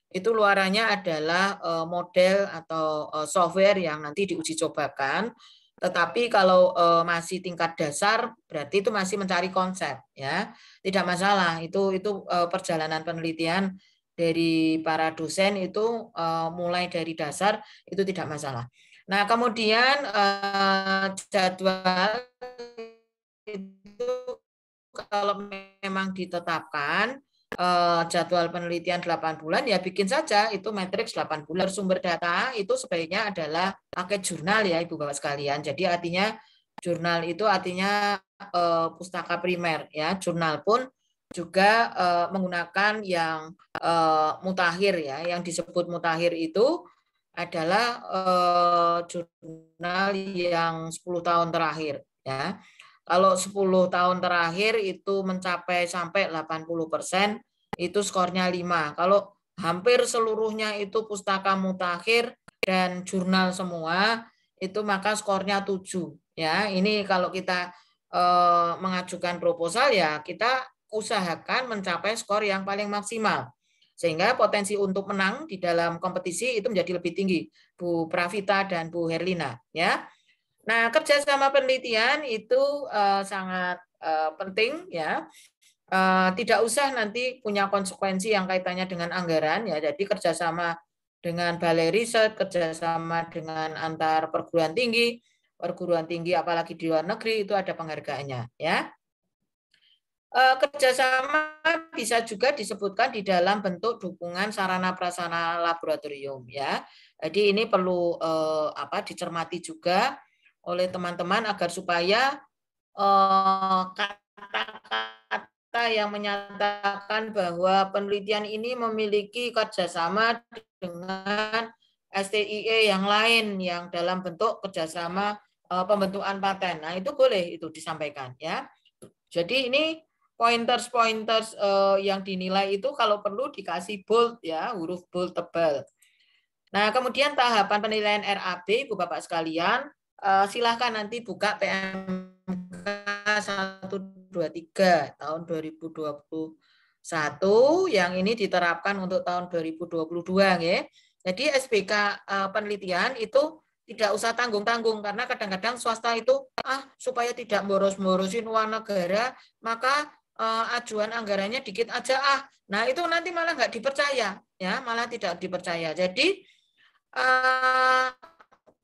itu luarannya adalah model atau software yang nanti diuji cobakan. Tetapi kalau masih tingkat dasar berarti itu masih mencari konsep ya. Tidak masalah, itu perjalanan penelitian dari para dosen itu mulai dari dasar itu tidak masalah. Nah, kemudian jadwal itu kalau memang ditetapkan jadwal penelitian 8 bulan, ya bikin saja itu matriks 8 bulan. Sumber data itu sebaiknya adalah pakai jurnal ya Ibu Bapak sekalian. Jadi artinya jurnal itu artinya pustaka primer ya. Jurnal pun juga menggunakan yang mutakhir ya. Yang disebut mutakhir itu adalah jurnal yang 10 tahun terakhir ya. Kalau 10 tahun terakhir itu mencapai sampai 80%, itu skornya 5. Kalau hampir seluruhnya itu pustaka mutakhir dan jurnal semua, itu maka skornya 7. Ya, ini kalau kita mengajukan proposal ya kita usahakan mencapai skor yang paling maksimal. Sehingga potensi untuk menang di dalam kompetisi itu menjadi lebih tinggi, Bu Pravita dan Bu Herlina. Ya. Nah, kerjasama penelitian itu sangat penting ya. Tidak usah nanti punya konsekuensi yang kaitannya dengan anggaran ya. Jadi kerjasama dengan balai riset, kerjasama dengan antar perguruan tinggi apalagi di luar negeri itu ada penghargaannya ya. Kerjasama bisa juga disebutkan di dalam bentuk dukungan sarana prasarana laboratorium ya. Jadi ini perlu dicermati juga oleh teman-teman agar supaya kata-kata yang menyatakan bahwa penelitian ini memiliki kerjasama dengan STIE yang lain yang dalam bentuk kerjasama pembentukan paten. Nah itu boleh itu disampaikan ya. Jadi ini pointers yang dinilai itu kalau perlu dikasih bold ya, huruf bold tebal. Nah kemudian tahapan penilaian RAB Ibu Bapak sekalian, silahkan nanti buka PMK 123 tahun 2021 yang ini diterapkan untuk tahun 2022 ya. Jadi SBK penelitian itu tidak usah tanggung-tanggung karena kadang-kadang swasta itu supaya tidak boros-borosin uang negara maka ajuan anggarannya dikit aja Nah itu nanti malah nggak dipercaya ya, malah tidak dipercaya. Jadi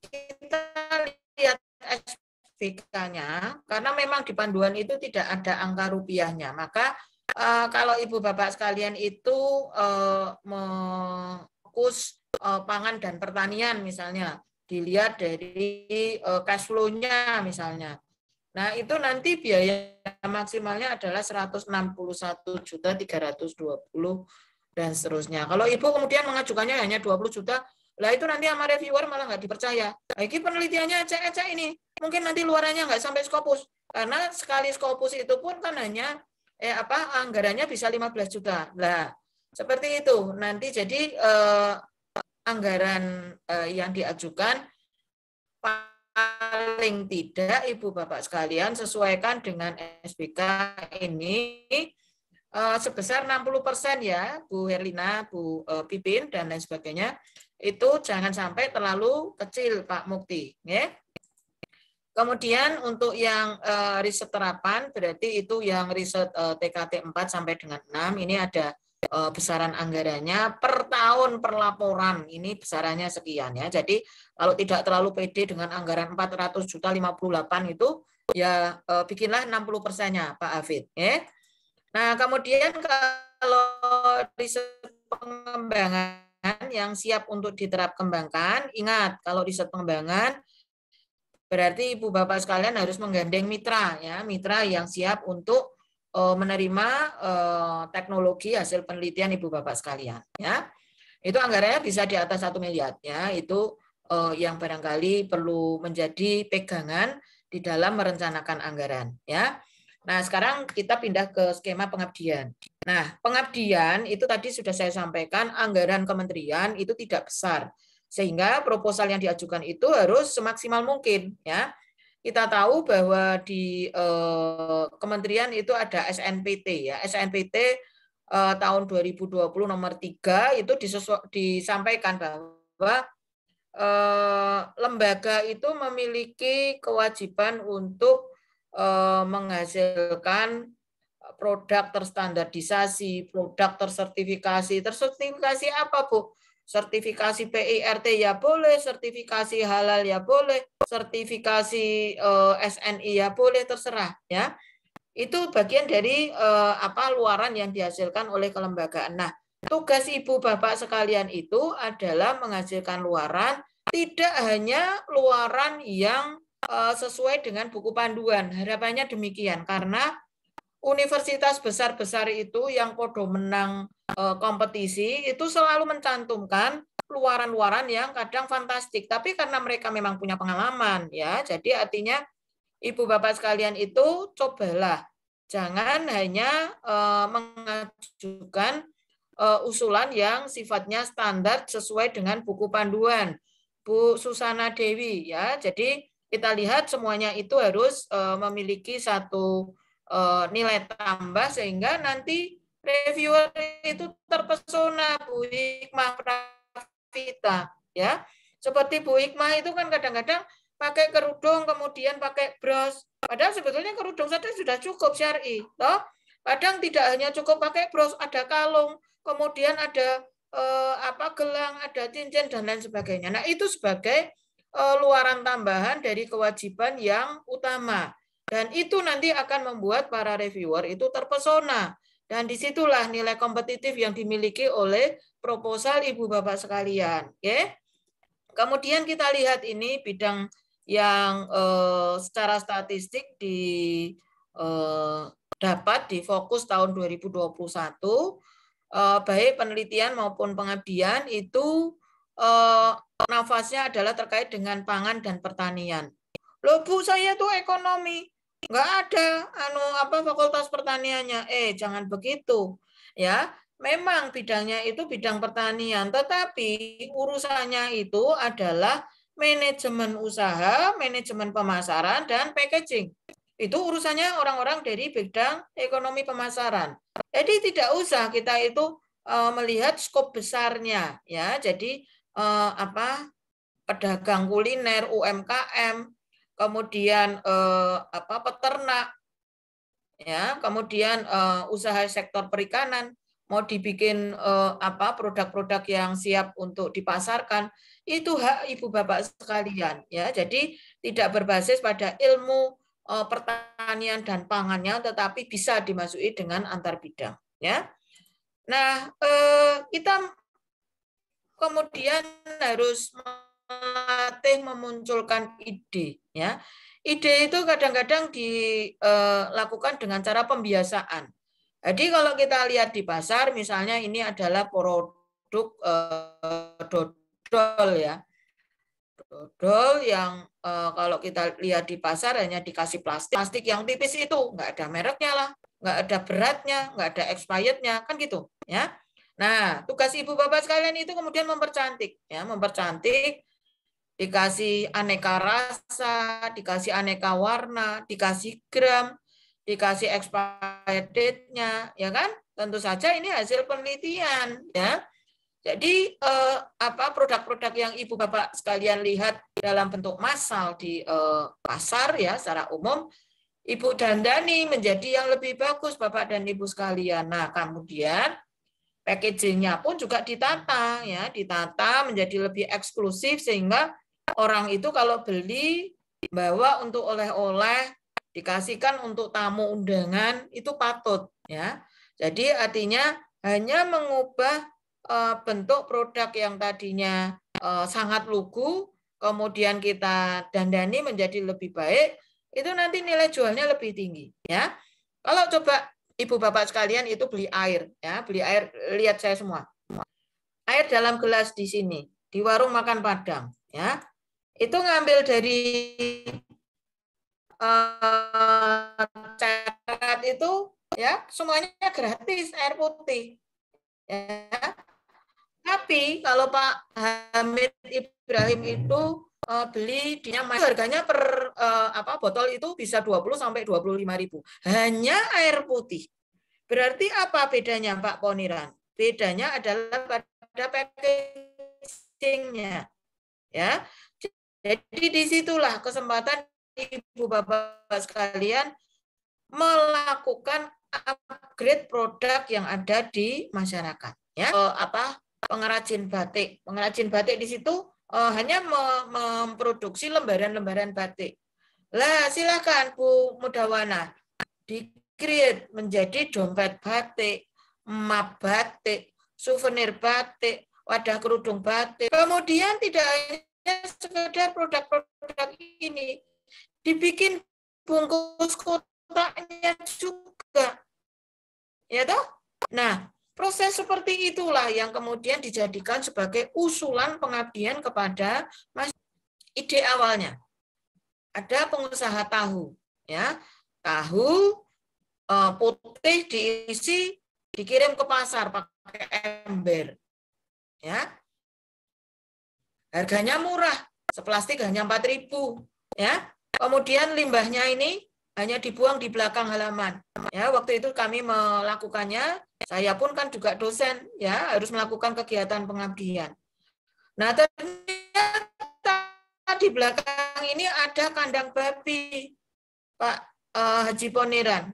kita lihat SBK-nya, karena memang di panduan itu tidak ada angka rupiahnya. Maka kalau Ibu Bapak sekalian itu fokus pangan dan pertanian misalnya, dilihat dari cash flow-nya misalnya. Nah itu nanti biaya maksimalnya adalah 161.320 dan seterusnya. Kalau Ibu kemudian mengajukannya hanya 20 juta, lah itu nanti sama reviewer malah nggak dipercaya. Nah, ini penelitiannya ecek-ecek ini. Mungkin nanti luarannya nggak sampai Scopus. Karena sekali Scopus itu pun kan hanya anggarannya bisa 15 juta. Nah, seperti itu. Nanti jadi anggaran yang diajukan paling tidak Ibu Bapak sekalian sesuaikan dengan SBK ini sebesar 60% ya, Bu Herlina, Bu Pipin dan lain sebagainya. Itu jangan sampai terlalu kecil Pak Mukti, ya. Kemudian untuk yang riset terapan, berarti itu yang riset TKT 4 sampai dengan 6, ini ada besaran anggarannya per tahun per laporan, ini besarannya sekian ya. Jadi kalau tidak terlalu pede dengan anggaran 400.058 itu, ya bikinlah 60%-nya Pak Hafid. Ya. Nah kemudian kalau riset pengembangan yang siap untuk diterap kembangkan, ingat kalau riset pengembangan, berarti Ibu Bapak sekalian harus menggandeng mitra ya, mitra yang siap untuk menerima teknologi hasil penelitian Ibu Bapak sekalian ya. Itu anggarannya bisa di atas 1 miliar ya, itu yang barangkali perlu menjadi pegangan di dalam merencanakan anggaran ya. Nah, sekarang kita pindah ke skema pengabdian. Nah, pengabdian itu tadi sudah saya sampaikan, anggaran kementerian itu tidak besar. Sehingga proposal yang diajukan itu harus semaksimal mungkin ya. Kita tahu bahwa di kementerian itu ada SNPT ya. SNPT tahun 2020 nomor 3 itu disampaikan bahwa lembaga itu memiliki kewajiban untuk menghasilkan produk terstandardisasi, produk tersertifikasi. Tersertifikasi apa, Bu? Sertifikasi PIRT ya boleh, sertifikasi halal ya boleh, sertifikasi SNI ya boleh, terserah ya. Itu bagian dari luaran yang dihasilkan oleh kelembagaan. Nah, tugas Ibu Bapak sekalian itu adalah menghasilkan luaran, tidak hanya luaran yang sesuai dengan buku panduan. Harapannya demikian, karena universitas besar-besar itu yang podo menang kompetisi itu selalu mencantumkan luaran-luaran yang kadang fantastik, tapi karena mereka memang punya pengalaman ya, jadi artinya Ibu Bapak sekalian itu cobalah jangan hanya mengajukan usulan yang sifatnya standar sesuai dengan buku panduan Bu Susana Dewi ya. Jadi kita lihat semuanya itu harus memiliki satu nilai tambah sehingga nanti reviewer itu terpesona. Bu Hikmah Pravita ya, seperti Bu Hikmah itu kan kadang-kadang pakai kerudung kemudian pakai bros, padahal sebetulnya kerudung saja sudah cukup syar'i toh. Kadang tidak hanya cukup pakai bros, ada kalung, kemudian ada gelang, ada cincin dan lain sebagainya. Nah itu sebagai luaran tambahan dari kewajiban yang utama. Dan itu nanti akan membuat para reviewer itu terpesona. Dan disitulah nilai kompetitif yang dimiliki oleh proposal Ibu Bapak sekalian. Oke? Kemudian kita lihat ini bidang yang secara statistik dapat di fokus tahun 2021, baik penelitian maupun pengabdian itu nafasnya adalah terkait dengan pangan dan pertanian. Loh Bu, saya tuh ekonomi. Nggak ada fakultas pertaniannya. Jangan begitu ya. Memang bidangnya itu bidang pertanian, tetapi urusannya itu adalah manajemen usaha, manajemen pemasaran, dan packaging. Itu urusannya orang-orang dari bidang ekonomi pemasaran. Jadi tidak usah kita itu melihat skop besarnya ya. Jadi pedagang kuliner, UMKM, kemudian peternak, ya, kemudian usaha sektor perikanan, mau dibikin produk-produk yang siap untuk dipasarkan, itu hak Ibu Bapak sekalian, ya. Jadi tidak berbasis pada ilmu pertanian dan pangannya, tetapi bisa dimasuki dengan antar bidang, ya. Nah, kita kemudian harus melatih memunculkan ide, ya. Ide itu kadang-kadang dilakukan dengan cara pembiasaan. Jadi kalau kita lihat di pasar, misalnya ini adalah produk dodol ya, dodol yang kalau kita lihat di pasar hanya dikasih plastik yang tipis itu, nggak ada mereknya lah, nggak ada beratnya, nggak ada expirednya, kan gitu, ya. Nah, tugas Ibu Bapak sekalian itu kemudian mempercantik, ya, mempercantik. Dikasih aneka rasa, dikasih aneka warna, dikasih gram, dikasih expired date-nya, ya kan? Tentu saja ini hasil penelitian, ya. Jadi produk-produk yang Ibu Bapak sekalian lihat dalam bentuk massal di pasar ya secara umum, Ibu dandani menjadi yang lebih bagus Bapak dan Ibu sekalian. Nah, kemudian packaging-nya pun juga ditata ya, ditata menjadi lebih eksklusif sehingga orang itu kalau beli bawa untuk oleh-oleh, dikasihkan untuk tamu undangan itu patut ya. Jadi artinya hanya mengubah bentuk produk yang tadinya sangat lugu, kemudian kita dandani menjadi lebih baik, itu nanti nilai jualnya lebih tinggi ya. Kalau coba Ibu Bapak sekalian itu beli air ya, beli air, lihat saya semua. Air dalam gelas di sini, di warung makan Padang ya. Itu ngambil dari ceret itu ya, semuanya gratis air putih. Ya. Tapi kalau Pak Hamid Ibrahim itu beli harganya per botol itu bisa 20 sampai 25.000. Hanya air putih. Berarti apa bedanya Pak Poniran? Bedanya adalah pada packaging-nya. Ya. Jadi disitulah kesempatan Ibu Bapak sekalian melakukan upgrade produk yang ada di masyarakat. Ya, pengrajin batik di situ hanya memproduksi lembaran-lembaran batik. Lah silakan Bu Mudawana di-create menjadi dompet batik, map batik, souvenir batik, wadah kerudung batik. Kemudian tidak hanya sekedar produk-produk ini, dibikin bungkus kotaknya juga. Ya toh? Nah, proses seperti itulah yang kemudian dijadikan sebagai usulan pengabdian kepada masyarakat. Ide awalnya ada pengusaha tahu, ya, tahu putih diisi, dikirim ke pasar pakai ember, ya, harganya murah, seplastik hanya 4.000, ya, kemudian limbahnya ini hanya dibuang di belakang halaman, ya, waktu itu kami melakukannya. Saya pun kan juga dosen, ya, harus melakukan kegiatan pengabdian. Nah, ternyata di belakang ini ada kandang babi, Pak Haji Poniran.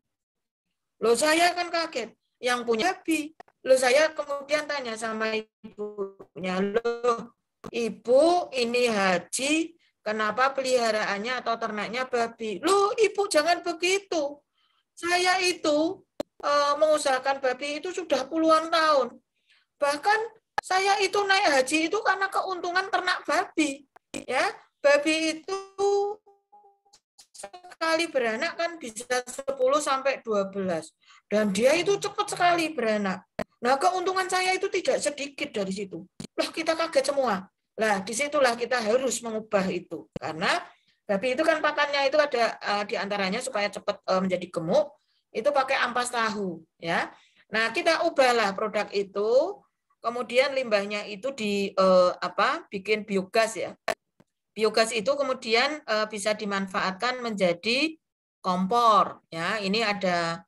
Loh, saya kan kaget, yang punya babi. Loh, saya kemudian tanya sama ibunya, loh, Ibu, ini Haji, kenapa peliharaannya atau ternaknya babi? Loh, Ibu jangan begitu. Saya itu mengusahakan babi itu sudah puluhan tahun. Bahkan saya itu naik haji itu karena keuntungan ternak babi. Ya, babi itu sekali beranak kan bisa 10 sampai 12. Dan dia itu cepat sekali beranak. Nah, keuntungan saya itu tidak sedikit dari situ. Lah, kita kaget semua. Lah, disitulah kita harus mengubah itu. Karena babi itu kan pakannya itu ada diantaranya supaya cepat menjadi gemuk, itu pakai ampas tahu, ya. Nah, kita ubahlah produk itu, kemudian limbahnya itu bikin biogas, ya. Biogas itu kemudian bisa dimanfaatkan menjadi kompor, ya. Ini ada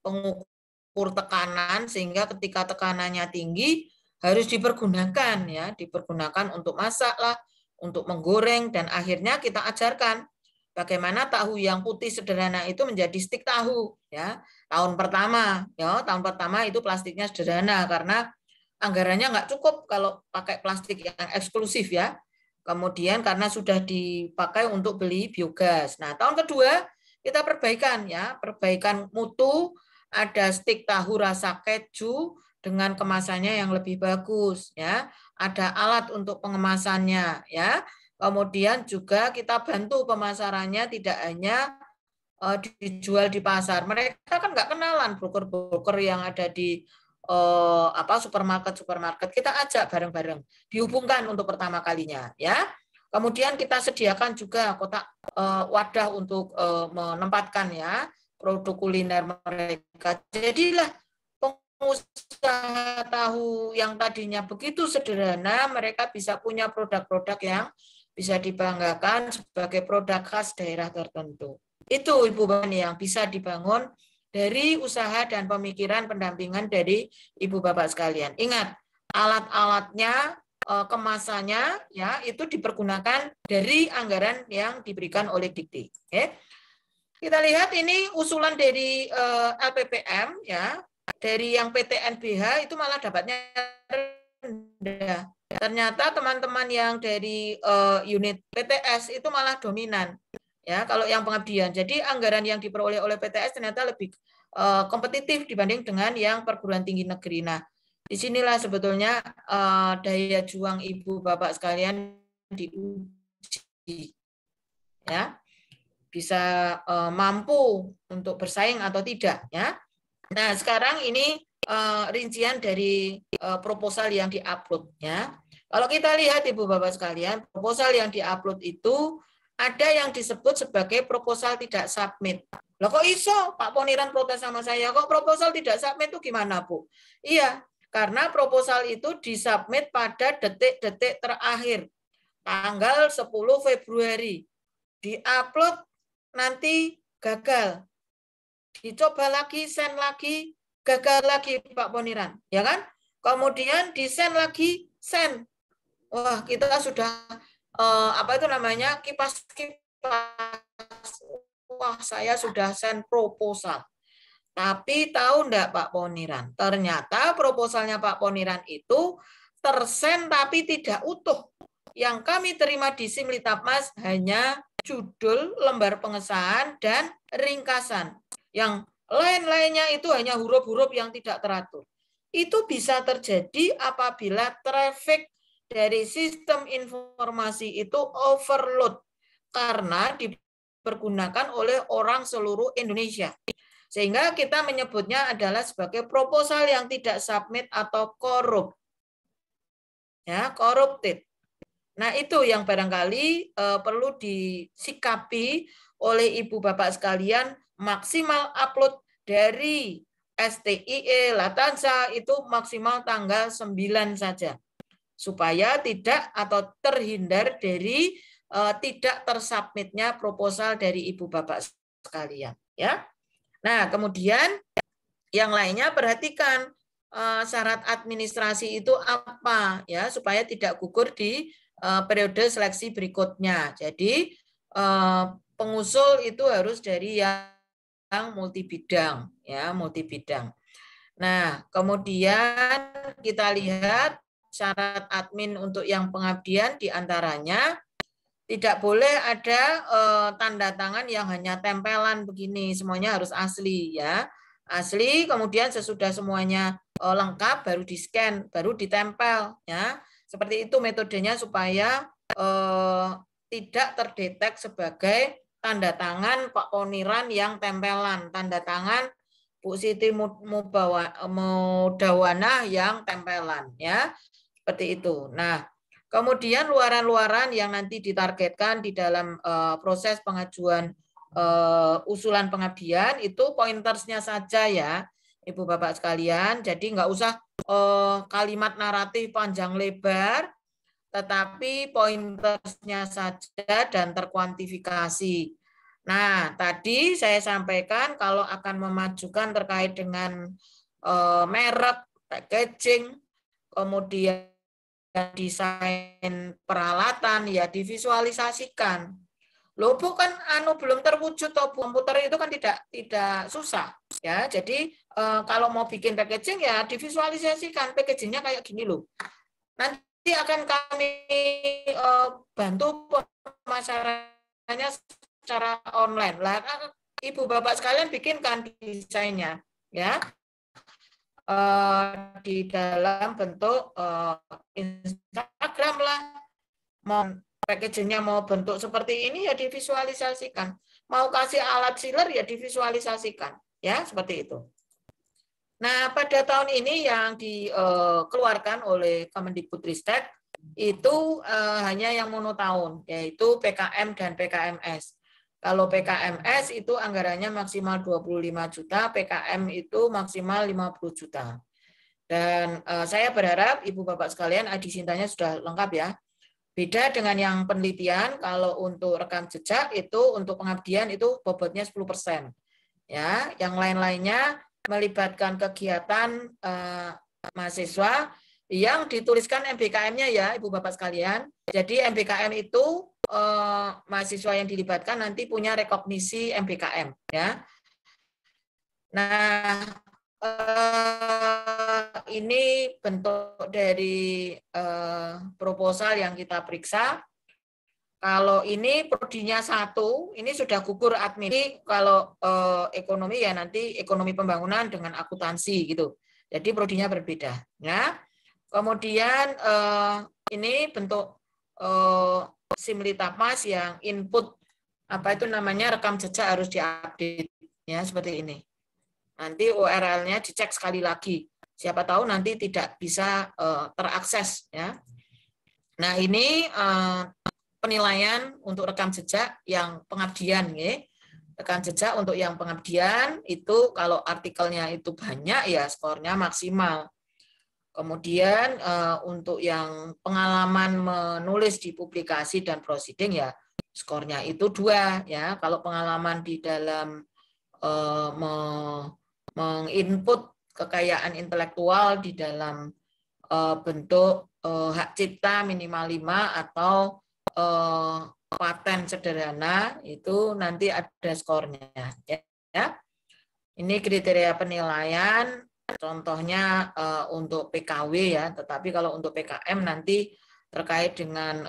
pengukur tekanan sehingga ketika tekanannya tinggi harus dipergunakan, ya, dipergunakan untuk masak lah, untuk menggoreng, dan akhirnya kita ajarkan bagaimana tahu yang putih sederhana itu menjadi stik tahu, ya. Tahun pertama itu plastiknya sederhana karena anggarannya nggak cukup kalau pakai plastik yang eksklusif, ya. Kemudian karena sudah dipakai untuk beli biogas. Nah, tahun kedua kita perbaikan, ya, perbaikan mutu, ada stik tahu rasa keju dengan kemasannya yang lebih bagus, ya. Ada alat untuk pengemasannya, ya. Kemudian juga kita bantu pemasarannya, tidak hanya dijual di pasar. Mereka kan nggak kenalan broker-broker yang ada di supermarket. Kita ajak bareng-bareng, dihubungkan untuk pertama kalinya, ya. Kemudian kita sediakan juga kotak wadah untuk menempatkan, ya, produk kuliner mereka. Jadilah pengusaha tahu yang tadinya begitu sederhana, mereka bisa punya produk-produk yang bisa dibanggakan sebagai produk khas daerah tertentu. Itu Ibu Bani yang bisa dibangun dari usaha dan pemikiran pendampingan dari Ibu Bapak sekalian. Ingat, alat-alatnya, kemasannya ya itu dipergunakan dari anggaran yang diberikan oleh Dikti. Okay. Kita lihat ini usulan dari LPPM ya. Dari yang PTNBH itu malah dapatnya rendah. Ternyata teman-teman yang dari unit PTS itu malah dominan. Ya, kalau yang pengabdian. Jadi anggaran yang diperoleh oleh PTS ternyata lebih kompetitif dibanding dengan yang perguruan tinggi negeri. Nah, disinilah sebetulnya daya juang Ibu Bapak sekalian diuji. Ya. Bisa mampu untuk bersaing atau tidak ya. Nah, sekarang ini rincian dari proposal yang diupload ya. Kalau kita lihat Ibu Bapak sekalian, proposal yang diupload itu ada yang disebut sebagai proposal tidak submit. Loh kok iso Pak Poniran protes sama saya, kok proposal tidak submit itu gimana Bu? Iya, karena proposal itu disubmit pada detik-detik terakhir, tanggal 10 Februari. Diupload nanti gagal. Dicoba lagi, send lagi, gagal lagi Pak Poniran, ya kan? Kemudian di send lagi, send. Wah, kita sudah apa itu namanya kipas. Wah, saya sudah send proposal. Tapi tahu enggak Pak Poniran? Ternyata proposalnya Pak Poniran itu tersend tapi tidak utuh. Yang kami terima di Simlitapmas hanya judul, lembar pengesahan, dan ringkasan. Yang lain-lainnya itu hanya huruf-huruf yang tidak teratur. Itu bisa terjadi apabila traffic dari sistem informasi itu overload karena dipergunakan oleh orang seluruh Indonesia. Sehingga kita menyebutnya adalah sebagai proposal yang tidak submit atau korup. Ya, corrupted. Nah, itu yang barangkali perlu disikapi oleh Ibu Bapak sekalian, maksimal upload dari STIE, Latansa itu maksimal tanggal 9 saja. Supaya tidak atau terhindar dari tidak tersubmitnya proposal dari Ibu Bapak sekalian. Ya. Nah, kemudian yang lainnya perhatikan syarat administrasi itu apa ya supaya tidak gugur di periode seleksi berikutnya. Jadi pengusul itu harus dari yang multi bidang ya, multi bidang. Nah, kemudian kita lihat syarat admin untuk yang pengabdian diantaranya tidak boleh ada tanda tangan yang hanya tempelan begini, semuanya harus asli ya. Asli, kemudian sesudah semuanya lengkap baru di-scan, baru ditempel ya. Seperti itu metodenya supaya tidak terdetek sebagai tanda tangan Pak Poniran yang tempelan, tanda tangan Bu Siti Mudawana yang tempelan ya. Seperti itu. Nah, kemudian luaran-luaran yang nanti ditargetkan di dalam proses pengajuan usulan pengabdian itu pointersnya saja ya, Ibu Bapak sekalian. Jadi nggak usah kalimat naratif panjang lebar, tetapi pointersnya saja dan terkuantifikasi. Nah, tadi saya sampaikan kalau akan memajukan terkait dengan merek, packaging, kemudian desain peralatan ya divisualisasikan. Loh bukan belum terwujud atau komputer itu kan tidak susah ya. Jadi kalau mau bikin packaging ya divisualisasikan packagingnya kayak gini loh. Nanti akan kami bantu pemasarannya secara online. Lah Ibu Bapak sekalian bikinkan desainnya ya. Di dalam bentuk Instagram lah, mau packagingnya mau bentuk seperti ini ya divisualisasikan, mau kasih alat sealer ya divisualisasikan, ya seperti itu. Nah pada tahun ini yang dikeluarkan oleh Kemendikbudristek itu hanya yang monotahun, yaitu PKM dan PKMS. Kalau PKMS itu anggarannya maksimal 25 juta, PKM itu maksimal 50 juta. Dan saya berharap Ibu Bapak sekalian adisintanya sudah lengkap ya. Beda dengan yang penelitian, kalau untuk rekam jejak itu untuk pengabdian itu bobotnya 10%. Ya, yang lain-lainnya melibatkan kegiatan mahasiswa yang dituliskan MBKM-nya ya, Ibu Bapak sekalian. Jadi MBKM itu mahasiswa yang dilibatkan nanti punya rekognisi MBKM ya. Nah, ini bentuk dari proposal yang kita periksa. Kalau ini prodinya 1, ini sudah gugur admin. Ini kalau ekonomi ya nanti ekonomi pembangunan dengan akuntansi gitu. Jadi prodinya berbeda. Ya. Kemudian ini bentuk Simlitapas yang input apa itu namanya rekam jejak harus diupdate ya seperti ini. Nanti URL-nya dicek sekali lagi. Siapa tahu nanti tidak bisa terakses ya. Nah, ini penilaian untuk rekam jejak yang pengabdian ya. Rekam jejak untuk yang pengabdian itu kalau artikelnya itu banyak ya skornya maksimal. Kemudian untuk yang pengalaman menulis di publikasi dan proceeding ya skornya itu 2 ya. Kalau pengalaman di dalam menginput kekayaan intelektual di dalam bentuk hak cipta minimal 5 atau paten sederhana itu nanti ada skornya ya. Ini kriteria penilaian contohnya untuk PKW ya, tetapi kalau untuk PKM nanti terkait dengan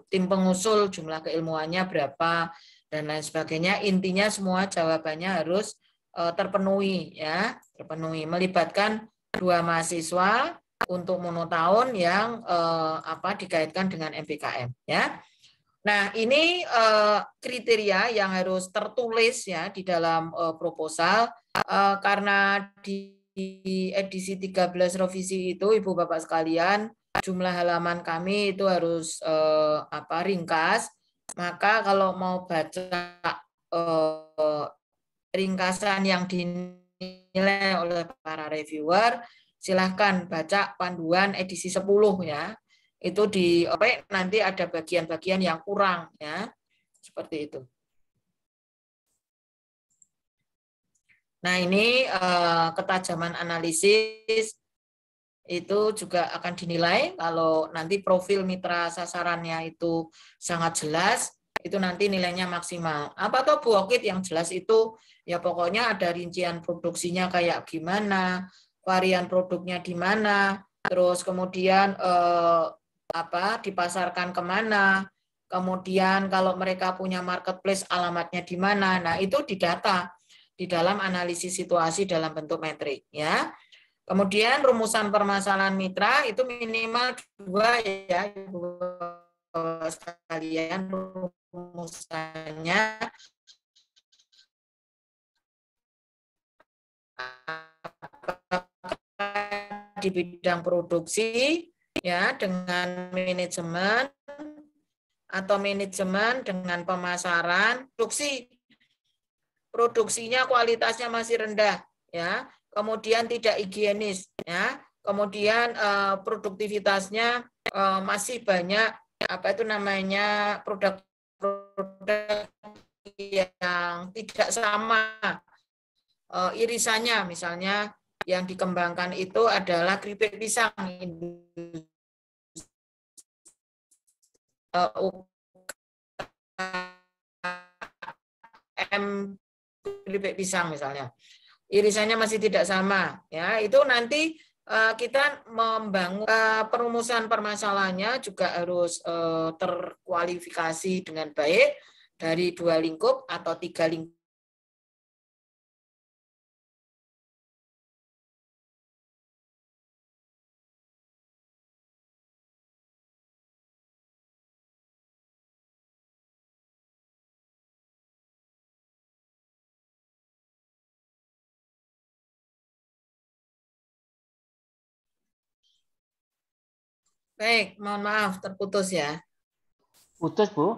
tim pengusul jumlah keilmuannya berapa dan lain sebagainya. Intinya semua jawabannya harus terpenuhi ya, terpenuhi melibatkan 2 mahasiswa untuk monotahun yang dikaitkan dengan MBKM ya. Nah, ini kriteria yang harus tertulis ya di dalam proposal karena di edisi 13 revisi itu Ibu Bapak sekalian jumlah halaman kami itu harus ringkas. Maka kalau mau baca ringkasan yang dinilai oleh para reviewer, silahkan baca panduan edisi 10 ya. Itu di nanti ada bagian-bagian yang kurang ya. Seperti itu. Nah, ini ketajaman analisis itu juga akan dinilai kalau nanti profil mitra sasarannya itu sangat jelas, itu nanti nilainya maksimal. Apa tuh Bu Okit yang jelas itu? Ya pokoknya ada rincian produksinya kayak gimana, varian produknya di mana, terus kemudian dipasarkan kemana, kemudian kalau mereka punya marketplace alamatnya di mana. Nah, itu didata di dalam analisis situasi dalam bentuk metrik ya. Kemudian rumusan permasalahan mitra itu minimal 2 ya Ibu sekalian, rumusannya di bidang produksi ya dengan manajemen atau manajemen dengan pemasaran. Produksinya kualitasnya masih rendah ya, kemudian tidak higienis ya, kemudian produktivitasnya masih banyak produk-produk yang tidak sama irisannya, misalnya yang dikembangkan itu adalah keripik pisang keripik pisang misalnya, irisannya masih tidak sama ya. Itu nanti kita membangun perumusan permasalahannya juga harus terkualifikasi dengan baik dari 2 lingkup atau 3 lingkup. Baik, mohon maaf terputus ya. Putus, Bu?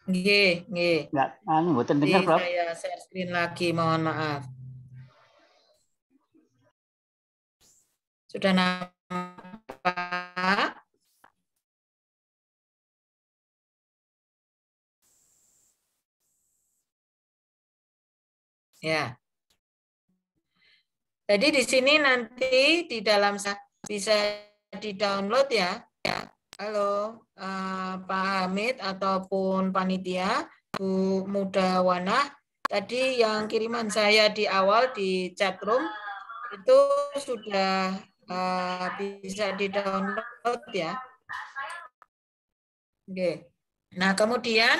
Nggih, nggih. Enggak, mboten dengar, Prof. Saya share screen lagi, mohon maaf. Sudah nampak? Ya. Jadi di sini nanti di dalam bisa di-download ya. Halo Pak Hamid ataupun panitia, Bu Mudawana. Tadi yang kiriman saya di awal di chat room itu sudah bisa di-download ya. Oke. Nah, kemudian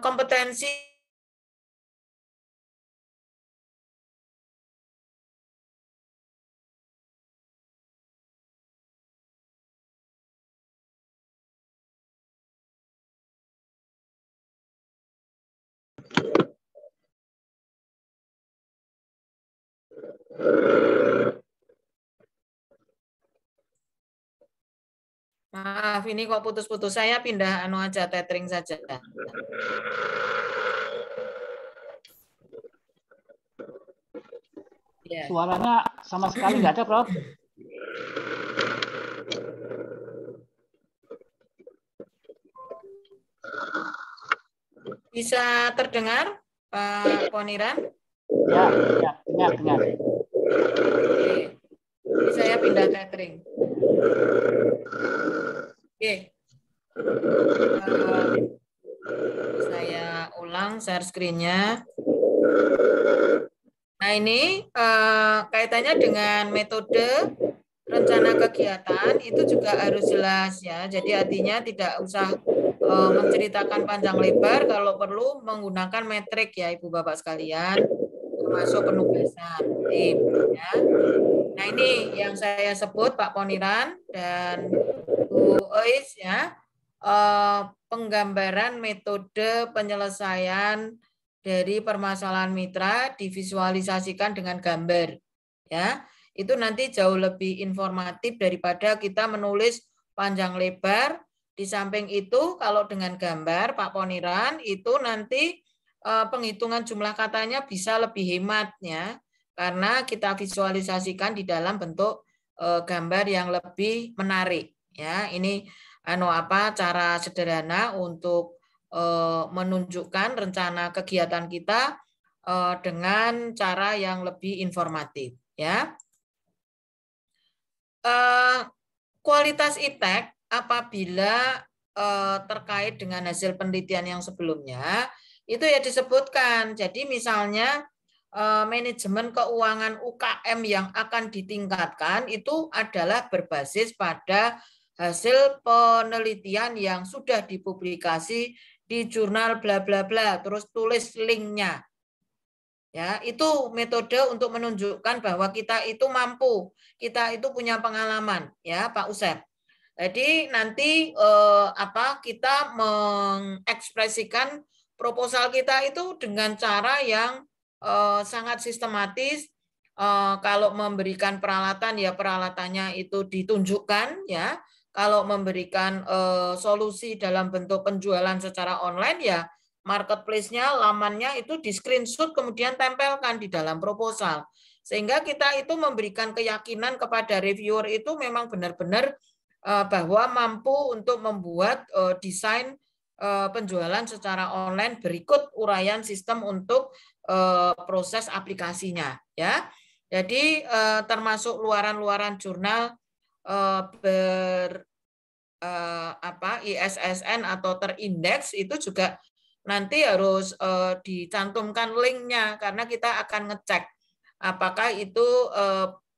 kompetensi maaf, ini kok putus-putus. Saya pindah anu aja, tethering saja. Ya. Suaranya sama sekali nggak ada, Prof. Bisa terdengar, Pak Poniran? Ya, dengar. Oke. Jadi saya pindah tethering. Oke. Saya ulang share screen-nya. Nah, ini kaitannya dengan metode rencana kegiatan itu juga harus jelas ya. Jadi artinya tidak usah menceritakan panjang lebar, kalau perlu menggunakan metrik ya Ibu Bapak sekalian, termasuk penugasan tim ya. Nah, ini yang saya sebut Pak Poniran dan Bu Ois ya, penggambaran metode penyelesaian dari permasalahan mitra divisualisasikan dengan gambar ya. Itu nanti jauh lebih informatif daripada kita menulis panjang lebar. Di samping itu kalau dengan gambar Pak Poniran itu nanti penghitungan jumlah katanya bisa lebih hemat ya, karena kita visualisasikan di dalam bentuk gambar yang lebih menarik ya. Ini cara sederhana untuk menunjukkan rencana kegiatan kita dengan cara yang lebih informatif ya. Kualitas ITEK apabila terkait dengan hasil penelitian yang sebelumnya itu ya disebutkan. Jadi misalnya manajemen keuangan UKM yang akan ditingkatkan itu adalah berbasis pada hasil penelitian yang sudah dipublikasi di jurnal bla bla bla, terus tulis linknya. Ya, itu metode untuk menunjukkan bahwa kita itu mampu, kita itu punya pengalaman, ya Pak Usep. Jadi nanti kita mengekspresikan proposal kita itu dengan cara yang sangat sistematis. Kalau memberikan peralatan ya peralatannya itu ditunjukkan ya. Kalau memberikan solusi dalam bentuk penjualan secara online ya marketplace-nya, lamannya itu di screenshot kemudian tempelkan di dalam proposal. Sehingga kita itu memberikan keyakinan kepada reviewer itu memang benar-benar bahwa mampu untuk membuat desain penjualan secara online berikut uraian sistem untuk proses aplikasinya ya. Jadi termasuk luaran-luaran jurnal ISSN atau terindeks itu juga nanti harus dicantumkan linknya karena kita akan ngecek apakah itu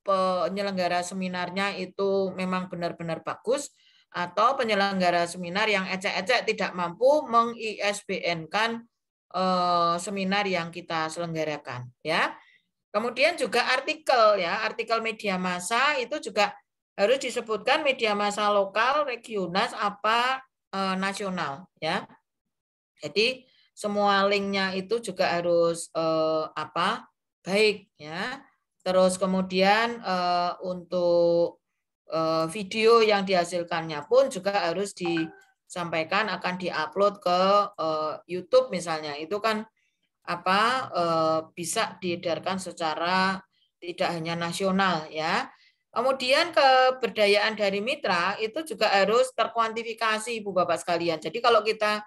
penyelenggara seminarnya itu memang benar-benar bagus atau penyelenggara seminar yang ecek-ecek tidak mampu meng-ISBN-kan seminar yang kita selenggarakan ya. Kemudian juga artikel ya, artikel media massa itu juga harus disebutkan media massa lokal, regional apa nasional ya. Jadi semua linknya itu juga harus baik ya. Terus kemudian untuk video yang dihasilkannya pun juga harus disampaikan akan diupload ke YouTube misalnya. Itu kan bisa diedarkan secara tidak hanya nasional ya. Kemudian keberdayaan dari mitra itu juga harus terkuantifikasi Ibu Bapak sekalian. Jadi kalau kita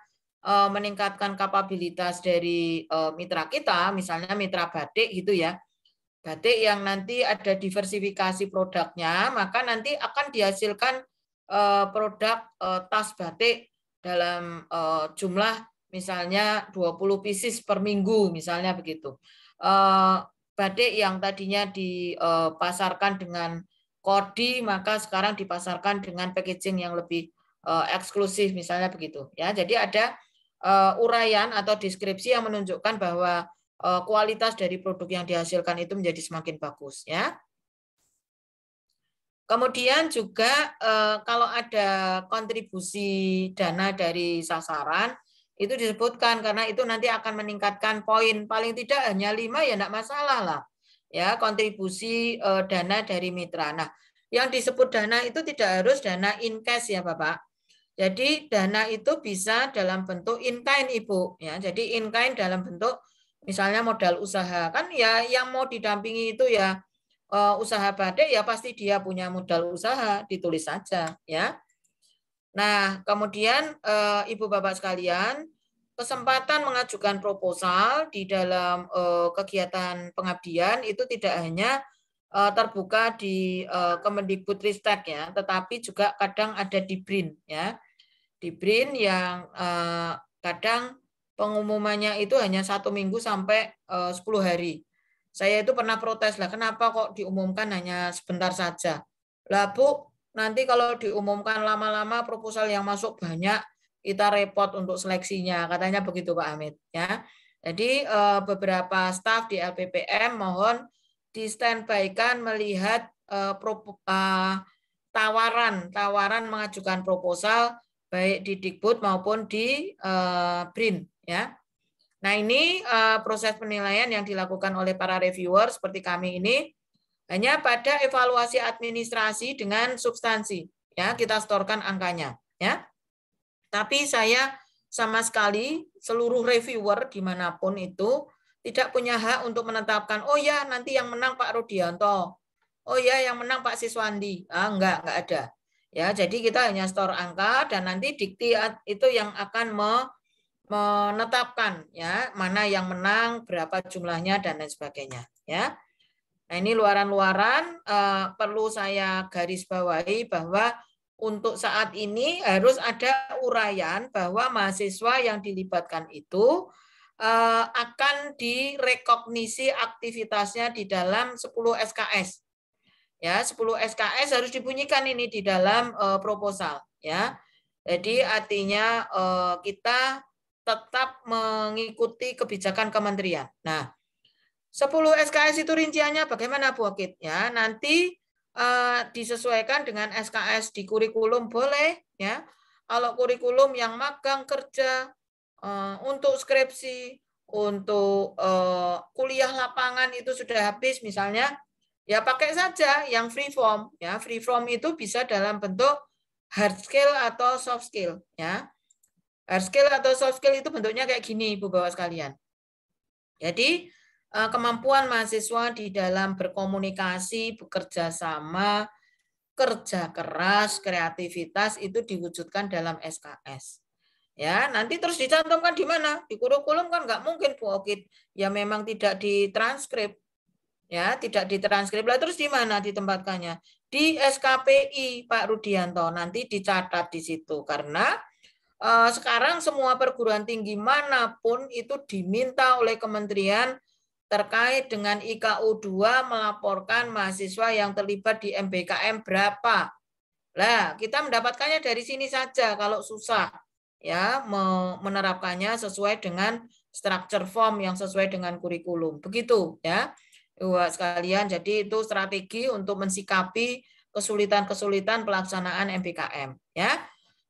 meningkatkan kapabilitas dari mitra kita, misalnya mitra batik gitu ya, batik yang nanti ada diversifikasi produknya, maka nanti akan dihasilkan produk tas batik dalam jumlah misalnya 20 pieces per minggu, misalnya begitu. Batik yang tadinya dipasarkan dengan kodi, maka sekarang dipasarkan dengan packaging yang lebih eksklusif, misalnya begitu. Ya, jadi ada uraian atau deskripsi yang menunjukkan bahwa kualitas dari produk yang dihasilkan itu menjadi semakin bagus. Ya. Kemudian juga kalau ada kontribusi dana dari sasaran, itu disebutkan karena itu nanti akan meningkatkan poin. Paling tidak hanya 5 ya enggak masalah lah. Ya, kontribusi dana dari mitra. Nah, yang disebut dana itu tidak harus dana in cash ya, Bapak. Jadi dana itu bisa dalam bentuk in kind, Ibu. Ya, jadi in kind dalam bentuk misalnya modal usaha. Kan ya yang mau didampingi itu ya usaha batik, ya pasti dia punya modal usaha, ditulis saja ya. Nah, kemudian Ibu Bapak sekalian, kesempatan mengajukan proposal di dalam kegiatan pengabdian itu tidak hanya terbuka di Kemendikbudristek ya, tetapi juga kadang ada di BRIN ya. Di BRIN yang kadang pengumumannya itu hanya 1 minggu sampai 10 hari. Saya itu pernah protes lah, kenapa kok diumumkan hanya sebentar saja? Lah Bu, nanti kalau diumumkan lama-lama proposal yang masuk banyak, kita repot untuk seleksinya, katanya begitu Pak Hamid ya. Jadi beberapa staf di LPPM mohon di standby-kan melihat tawaran mengajukan proposal baik di Dikbud maupun di BRIN ya. Nah, ini proses penilaian yang dilakukan oleh para reviewer seperti kami ini hanya pada evaluasi administrasi dengan substansi ya, kita setorkan angkanya ya. Tapi saya sama sekali seluruh reviewer dimanapun itu tidak punya hak untuk menetapkan, oh ya nanti yang menang Pak Rudianto, oh ya yang menang Pak Siswandi. Enggak ada. Ya, jadi kita hanya store angka dan nanti Dikti itu yang akan menetapkan ya mana yang menang, berapa jumlahnya dan lain sebagainya ya. Nah, ini luaran-luaran perlu saya garis bawahi bahwa untuk saat ini harus ada uraian bahwa mahasiswa yang dilibatkan itu akan direkognisi aktivitasnya di dalam 10 SKS. Ya, 10 SKS harus dibunyikan ini di dalam proposal ya. Jadi artinya kita tetap mengikuti kebijakan kementerian. Nah, 10 SKS itu rinciannya bagaimana Bu Akid? Ya, nanti disesuaikan dengan SKS di kurikulum boleh ya. Kalau kurikulum yang magang kerja untuk skripsi, untuk kuliah lapangan itu sudah habis misalnya, ya pakai saja yang free form ya. Free form itu bisa dalam bentuk hard skill atau soft skill ya. Hard skill atau soft skill itu bentuknya kayak gini Ibu Bapak sekalian. Jadi kemampuan mahasiswa di dalam berkomunikasi, bekerja sama, kerja keras, kreativitas itu diwujudkan dalam SKS. Ya, nanti terus dicantumkan di mana? Di kurikulum kan nggak mungkin Bu Okid. Ya memang tidak ditranskrip. Ya, tidak ditranskrip. Lah terus di mana ditempatkannya? Di SKPI Pak Rudianto. Nanti dicatat di situ karena sekarang semua perguruan tinggi manapun itu diminta oleh kementerian terkait dengan IKU 2 melaporkan mahasiswa yang terlibat di MBKM berapa. Lah, kita mendapatkannya dari sini saja kalau susah ya menerapkannya sesuai dengan structure form yang sesuai dengan kurikulum. Begitu ya. Bapak sekalian, jadi itu strategi untuk mensikapi kesulitan-kesulitan pelaksanaan MBKM ya.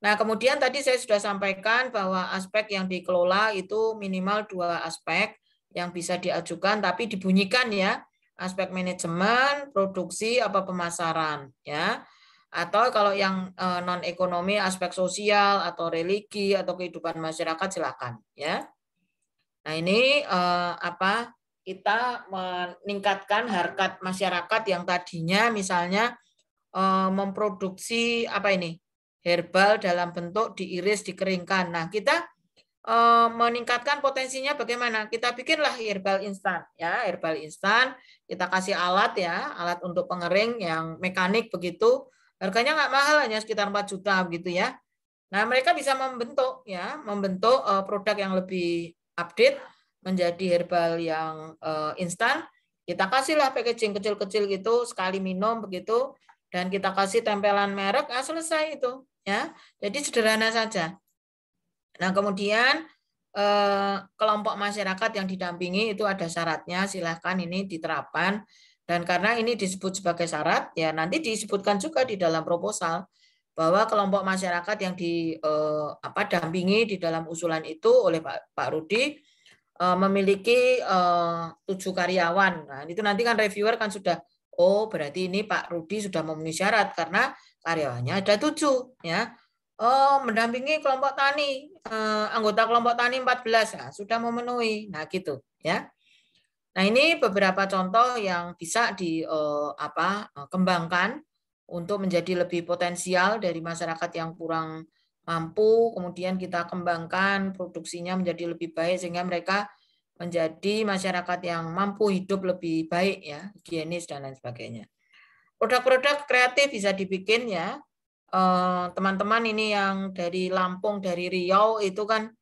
Nah, kemudian tadi saya sudah sampaikan bahwa aspek yang dikelola itu minimal 2 aspek yang bisa diajukan, tapi dibunyikan ya, aspek manajemen, produksi, apa pemasaran ya. Atau kalau yang non ekonomi, aspek sosial atau religi atau kehidupan masyarakat silakan ya. Nah ini kita meningkatkan harkat masyarakat yang tadinya misalnya memproduksi herbal dalam bentuk diiris, dikeringkan. Nah kita meningkatkan potensinya bagaimana? Kita bikinlah herbal instan ya, herbal instan. Kita kasih alat ya, alat untuk pengering yang mekanik begitu. Harganya nggak mahal, hanya sekitar 4 juta begitu ya. Nah, mereka bisa membentuk ya, membentuk produk yang lebih update menjadi herbal yang instan. Kita kasihlah packaging kecil-kecil gitu, sekali minum begitu, dan kita kasih tempelan merek, selesai itu ya. Jadi sederhana saja. Nah, kemudian kelompok masyarakat yang didampingi itu ada syaratnya, silahkan ini diterapkan. Dan karena ini disebut sebagai syarat, ya nanti disebutkan juga di dalam proposal bahwa kelompok masyarakat yang didampingi di dalam usulan itu oleh Pak Rudi memiliki 7 karyawan. Nah, itu nanti kan reviewer kan sudah, oh berarti ini Pak Rudi sudah memenuhi syarat karena karyawannya ada 7 ya. Oh, mendampingi kelompok tani, anggota kelompok tani 14, nah, sudah memenuhi. Nah, gitu ya. Nah, ini beberapa contoh yang bisa dikembangkan untuk menjadi lebih potensial dari masyarakat yang kurang mampu, kemudian kita kembangkan produksinya menjadi lebih baik sehingga mereka menjadi masyarakat yang mampu hidup lebih baik ya, higienis dan lain sebagainya. Produk-produk kreatif bisa dibikin ya. Teman-teman ini yang dari Lampung, dari Riau itu kan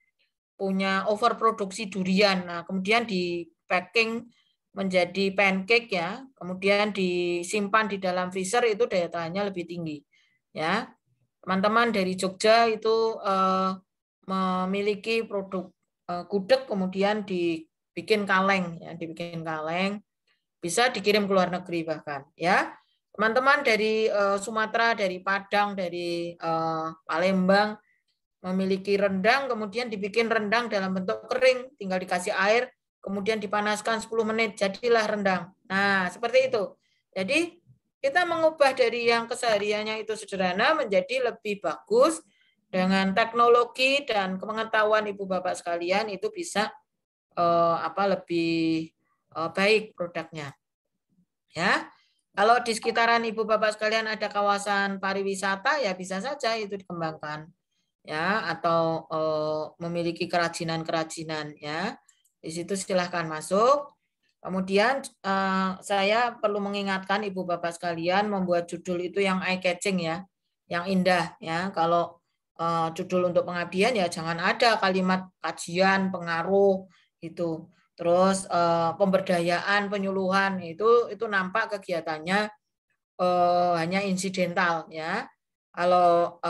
punya overproduksi durian. Nah, kemudian di packing menjadi pancake ya, kemudian disimpan di dalam freezer itu daya tahannya lebih tinggi. Ya, teman-teman dari Jogja itu memiliki produk gudeg kemudian dibikin kaleng ya, dibikin kaleng, bisa dikirim ke luar negeri bahkan ya. Teman-teman dari Sumatera, dari Padang, dari Palembang memiliki rendang, kemudian dibikin rendang dalam bentuk kering, tinggal dikasih air, kemudian dipanaskan 10 menit, jadilah rendang. Nah, seperti itu. Jadi, kita mengubah dari yang kesehariannya itu sederhana menjadi lebih bagus dengan teknologi dan pengetahuan Ibu Bapak sekalian itu bisa lebih baik produknya. Ya. Kalau di sekitaran Ibu Bapak sekalian ada kawasan pariwisata, ya bisa saja itu dikembangkan. Ya, atau memiliki kerajinan-kerajinan ya. Di situ silahkan masuk. Kemudian saya perlu mengingatkan Ibu Bapak sekalian membuat judul itu yang eye catching ya, yang indah ya. Kalau judul untuk pengabdian ya jangan ada kalimat kajian, pengaruh gitu. Terus pemberdayaan, penyuluhan itu nampak kegiatannya hanya insidental ya. Kalau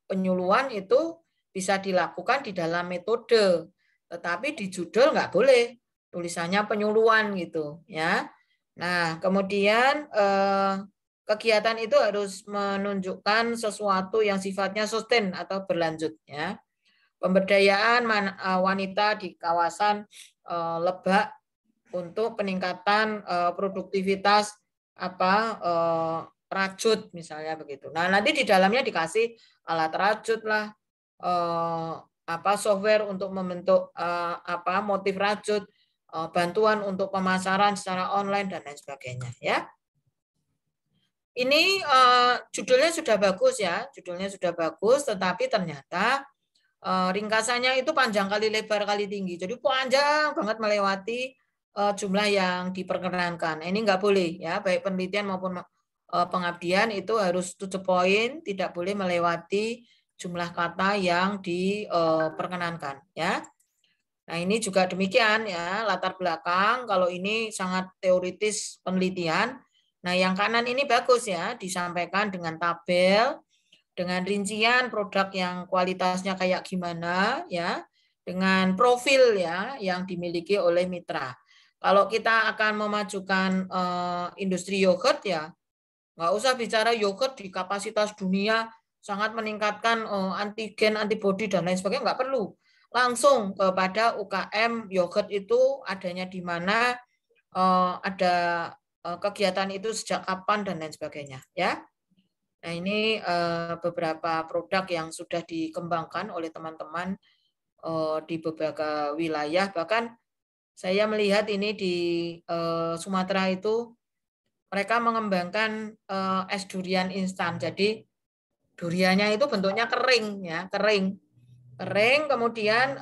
penyuluhan itu bisa dilakukan di dalam metode, tetapi di judul nggak boleh tulisannya penyuluhan gitu ya. Nah, kemudian kegiatan itu harus menunjukkan sesuatu yang sifatnya sustain atau berlanjut ya. Pemberdayaan wanita di kawasan Lebak untuk peningkatan produktivitas rajut misalnya begitu. Nah, nanti di dalamnya dikasih alat rajut lah, software untuk membentuk motif rajut, bantuan untuk pemasaran secara online dan lain sebagainya ya. Ini judulnya sudah bagus ya, judulnya sudah bagus, tetapi ternyata ringkasannya itu panjang kali lebar kali tinggi. Jadi panjang banget melewati jumlah yang diperkenankan. Ini nggak boleh ya, baik penelitian maupun pengabdian itu harus to the point, tidak boleh melewati jumlah kata yang diperkenankan ya. Nah, ini juga demikian ya, latar belakang kalau ini sangat teoritis penelitian. Nah, yang kanan ini bagus ya, disampaikan dengan tabel, dengan rincian produk yang kualitasnya kayak gimana ya, dengan profil ya yang dimiliki oleh mitra. Kalau kita akan memajukan industri yogurt ya, nggak usah bicara yogurt di kapasitas dunia sangat meningkatkan antigen, antibodi dan lain sebagainya, nggak perlu. Langsung kepada UKM yogurt itu adanya di mana, ada kegiatan itu sejak kapan dan lain sebagainya ya. Nah, ini beberapa produk yang sudah dikembangkan oleh teman-teman di beberapa wilayah. Bahkan saya melihat ini di Sumatera itu mereka mengembangkan es durian instan. Jadi duriannya itu bentuknya kering ya, kering. kering, kemudian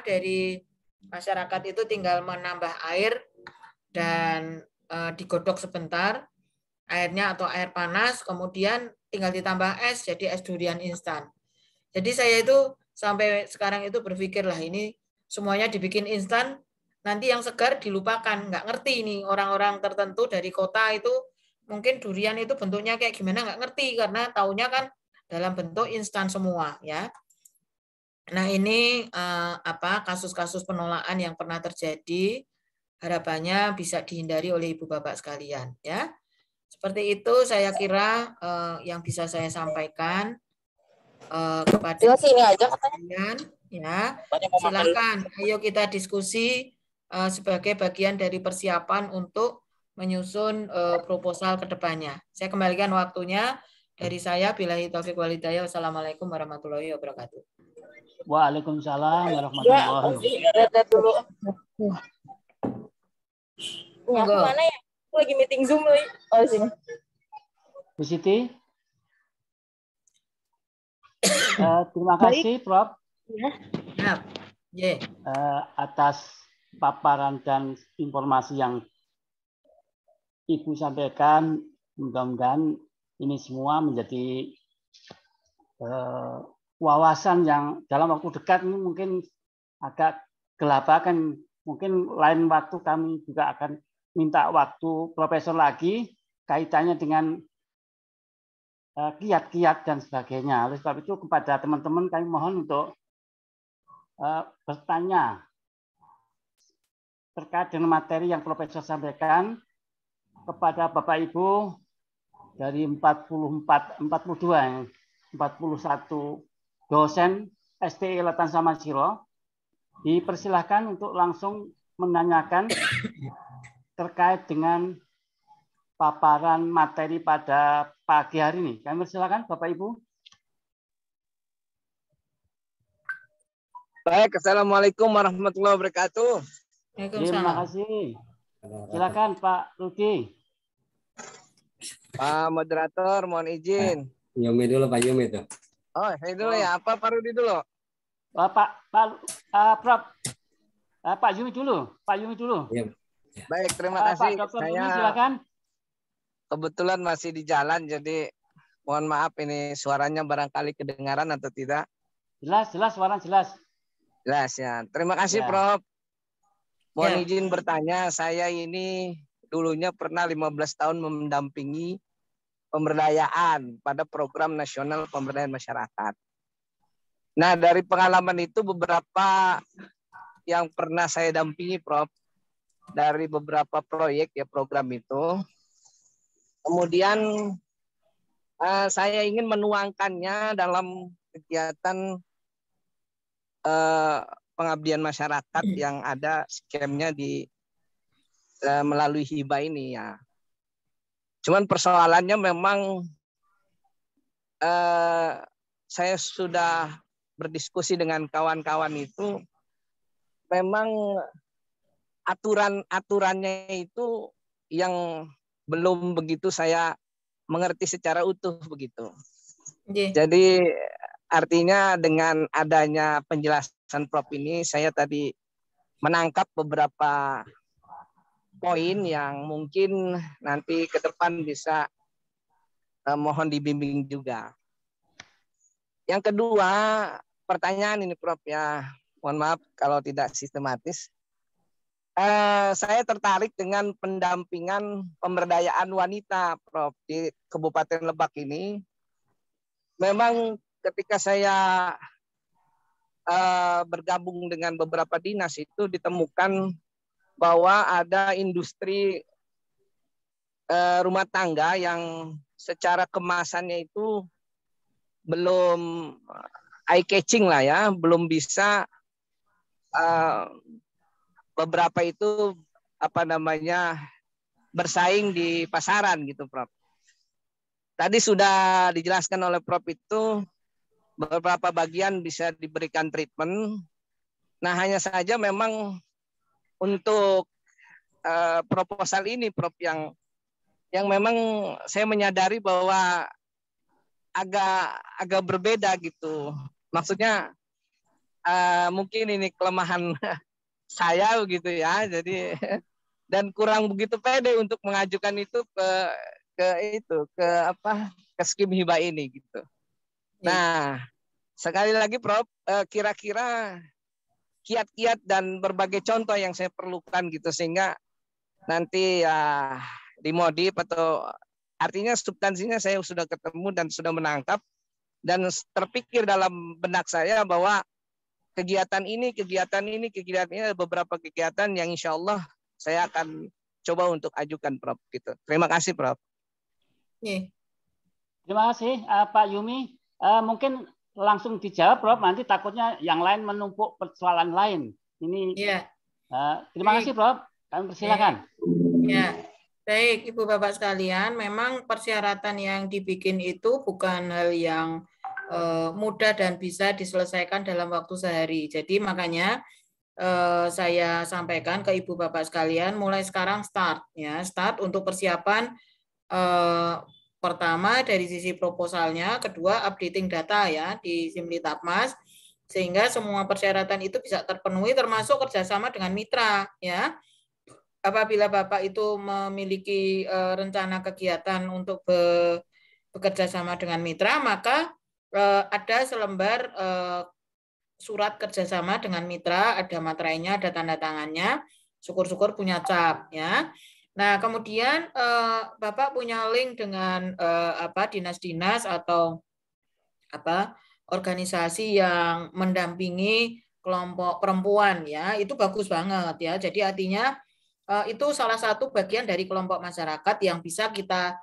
dari masyarakat itu tinggal menambah air dan digodok sebentar airnya atau air panas, kemudian tinggal ditambah es, jadi es durian instan. Jadi saya itu sampai sekarang itu berpikir lah ini semuanya dibikin instan, nanti yang segar dilupakan, nggak ngerti ini orang-orang tertentu dari kota itu mungkin durian itu bentuknya kayak gimana nggak ngerti karena taunya kan dalam bentuk instan semua ya. Nah ini kasus-kasus penolakan yang pernah terjadi, harapannya bisa dihindari oleh ibu bapak sekalian ya. Seperti itu saya kira yang bisa saya sampaikan kepada kalian ya. Silakan, ayo kita diskusi sebagai bagian dari persiapan untuk menyusun proposal ke depannya. Saya kembalikan waktunya dari saya. Billahi taufiq wal hidayah. Wassalamualaikum warahmatullahi wabarakatuh. Waalaikumsalam warahmatullahi wabarakatuh. Ya, aku mana ya? Aku lagi meeting Zoom lagi. Oh, sini. Bu Siti. Terima kasih, Prof. Ya. Atas paparan dan informasi yang Ibu sampaikan. Mudah-mudahan ini semua menjadi wawasan yang dalam waktu dekat ini mungkin agak gelabakan. Mungkin lain waktu kami juga akan minta waktu Profesor lagi kaitannya dengan kiat-kiat dan sebagainya. Oleh sebab itu kepada teman-teman kami mohon untuk bertanya terkait dengan materi yang Profesor sampaikan kepada Bapak Ibu dari 41 dosen STI Latan Samasiro. Dipersilahkan untuk langsung menanyakan terkait dengan paparan materi pada pagi hari ini. Kami persilakan Bapak Ibu. Baik, Assalamualaikum warahmatullahi wabarakatuh. Terima kasih. Silakan Pak Rudi. Pak Moderator, mohon izin. Yumi dulu Pak Yumi itu. Oh, saya dulu ya. Apa Pak Rudi dulu? Prof. Pak Yumi dulu. Pak Yumi dulu. Ya. Baik, terima kasih. Pak Dr. Saya Yumi, silakan. Kebetulan masih di jalan, jadi mohon maaf ini suaranya barangkali kedengaran atau tidak. Jelas, suara jelas. Jelas ya. Terima kasih, Prof. Mohon izin bertanya, saya ini dulunya pernah 15 tahun mendampingi pemberdayaan pada program nasional pemberdayaan masyarakat. Nah, dari pengalaman itu beberapa yang pernah saya dampingi, Prof, dari beberapa proyek ya program itu. Kemudian saya ingin menuangkannya dalam kegiatan pengabdian masyarakat yang ada skemnya di melalui hibah ini ya. Cuman persoalannya memang saya sudah berdiskusi dengan kawan-kawan itu, memang aturannya itu yang belum begitu saya mengerti secara utuh begitu. Jadi artinya dengan adanya penjelasan Prof ini, saya tadi menangkap beberapa poin yang mungkin nanti ke depan bisa mohon dibimbing juga. Yang kedua, pertanyaan ini Prof ya, mohon maaf kalau tidak sistematis. Saya tertarik dengan pendampingan pemberdayaan wanita Prof di Kabupaten Lebak ini. Memang ketika saya bergabung dengan beberapa dinas itu ditemukan bahwa ada industri rumah tangga yang secara kemasannya itu belum eye catching lah ya, belum bisa beberapa itu bersaing di pasaran gitu Prof. Tadi sudah dijelaskan oleh Prof itu beberapa bagian bisa diberikan treatment. Nah, hanya saja memang untuk proposal ini Prof yang memang saya menyadari bahwa agak berbeda gitu. Maksudnya mungkin ini kelemahan saya gitu ya. Jadi dan kurang begitu pede untuk mengajukan itu ke skim hibah ini gitu. Nah, sekali lagi Prof, kira-kira kiat-kiat dan berbagai contoh yang saya perlukan gitu sehingga nanti ya dimodif atau artinya substansinya saya sudah ketemu dan sudah menangkap dan terpikir dalam benak saya bahwa kegiatan ini ada beberapa kegiatan yang insya Allah saya akan coba untuk ajukan Prof gitu. Terima kasih Prof. Terima kasih Pak Yumi. Mungkin langsung dijawab Prof, nanti takutnya yang lain menumpuk persoalan lain. Ini terima kasih Prof. Kami persilakan. Ya, baik Ibu Bapak sekalian, memang persyaratan yang dibikin itu bukan hal yang mudah dan bisa diselesaikan dalam waktu sehari. Jadi makanya saya sampaikan ke Ibu Bapak sekalian, mulai sekarang start untuk persiapan pertama dari sisi proposalnya, kedua updating data ya di Simlitapmas, sehingga semua persyaratan itu bisa terpenuhi termasuk kerjasama dengan mitra ya. Apabila Bapak itu memiliki rencana kegiatan untuk bekerja sama dengan mitra, maka ada selembar surat kerjasama dengan mitra, ada materainya, ada tanda tangannya, syukur-syukur punya cap ya. Nah kemudian Bapak punya link dengan dinas-dinas atau organisasi yang mendampingi kelompok perempuan ya, itu bagus banget ya. Jadi artinya itu salah satu bagian dari kelompok masyarakat yang bisa kita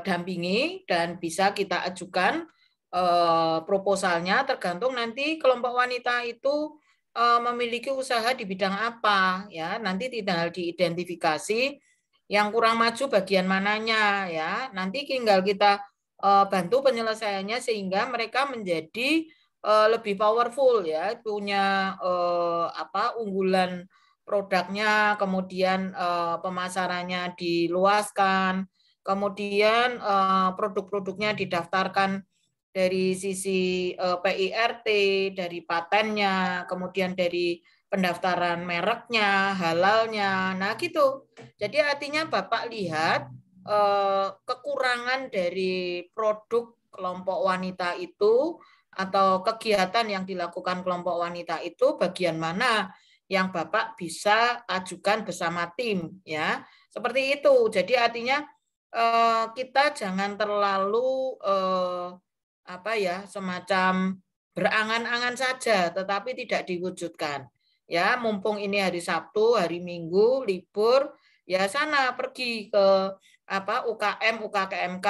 dampingi dan bisa kita ajukan proposalnya, tergantung nanti kelompok wanita itu memiliki usaha di bidang apa ya, nanti tinggal diidentifikasi yang kurang maju bagian mananya ya, nanti tinggal kita bantu penyelesaiannya sehingga mereka menjadi lebih powerful ya, punya unggulan produknya, kemudian pemasarannya diluaskan, kemudian produk-produknya didaftarkan dari sisi PIRT, dari patennya, kemudian dari pendaftaran mereknya, halalnya, nah gitu. Jadi artinya Bapak lihat kekurangan dari produk kelompok wanita itu atau kegiatan yang dilakukan kelompok wanita itu bagian mana yang Bapak bisa ajukan bersama tim ya, seperti itu. Jadi artinya kita jangan terlalu semacam berangan-angan saja tetapi tidak diwujudkan ya. Mumpung ini hari Sabtu, hari Minggu libur ya, sana pergi ke UKM, UKKMK,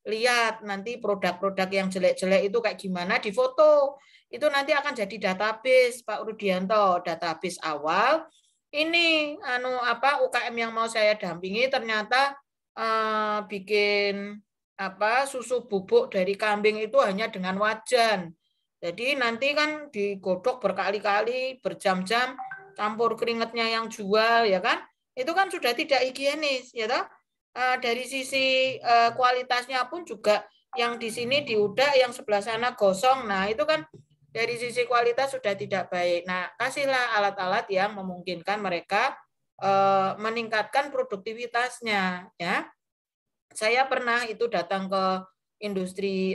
lihat nanti produk-produk yang jelek-jelek itu kayak gimana, difoto. Itu nanti akan jadi database Pak Rudianto, database awal. Ini UKM yang mau saya dampingi ternyata bikin susu bubuk dari kambing itu hanya dengan wajan. Jadi nanti kan digodok berkali-kali, berjam-jam, campur keringatnya yang jual ya kan. Itu kan sudah tidak higienis ya toh. Dari sisi kualitasnya pun juga yang di sini diudak, yang sebelah sana gosong. Nah, itu kan dari sisi kualitas sudah tidak baik. Nah, kasihlah alat-alat yang memungkinkan mereka meningkatkan produktivitasnya ya. Saya pernah itu datang ke industri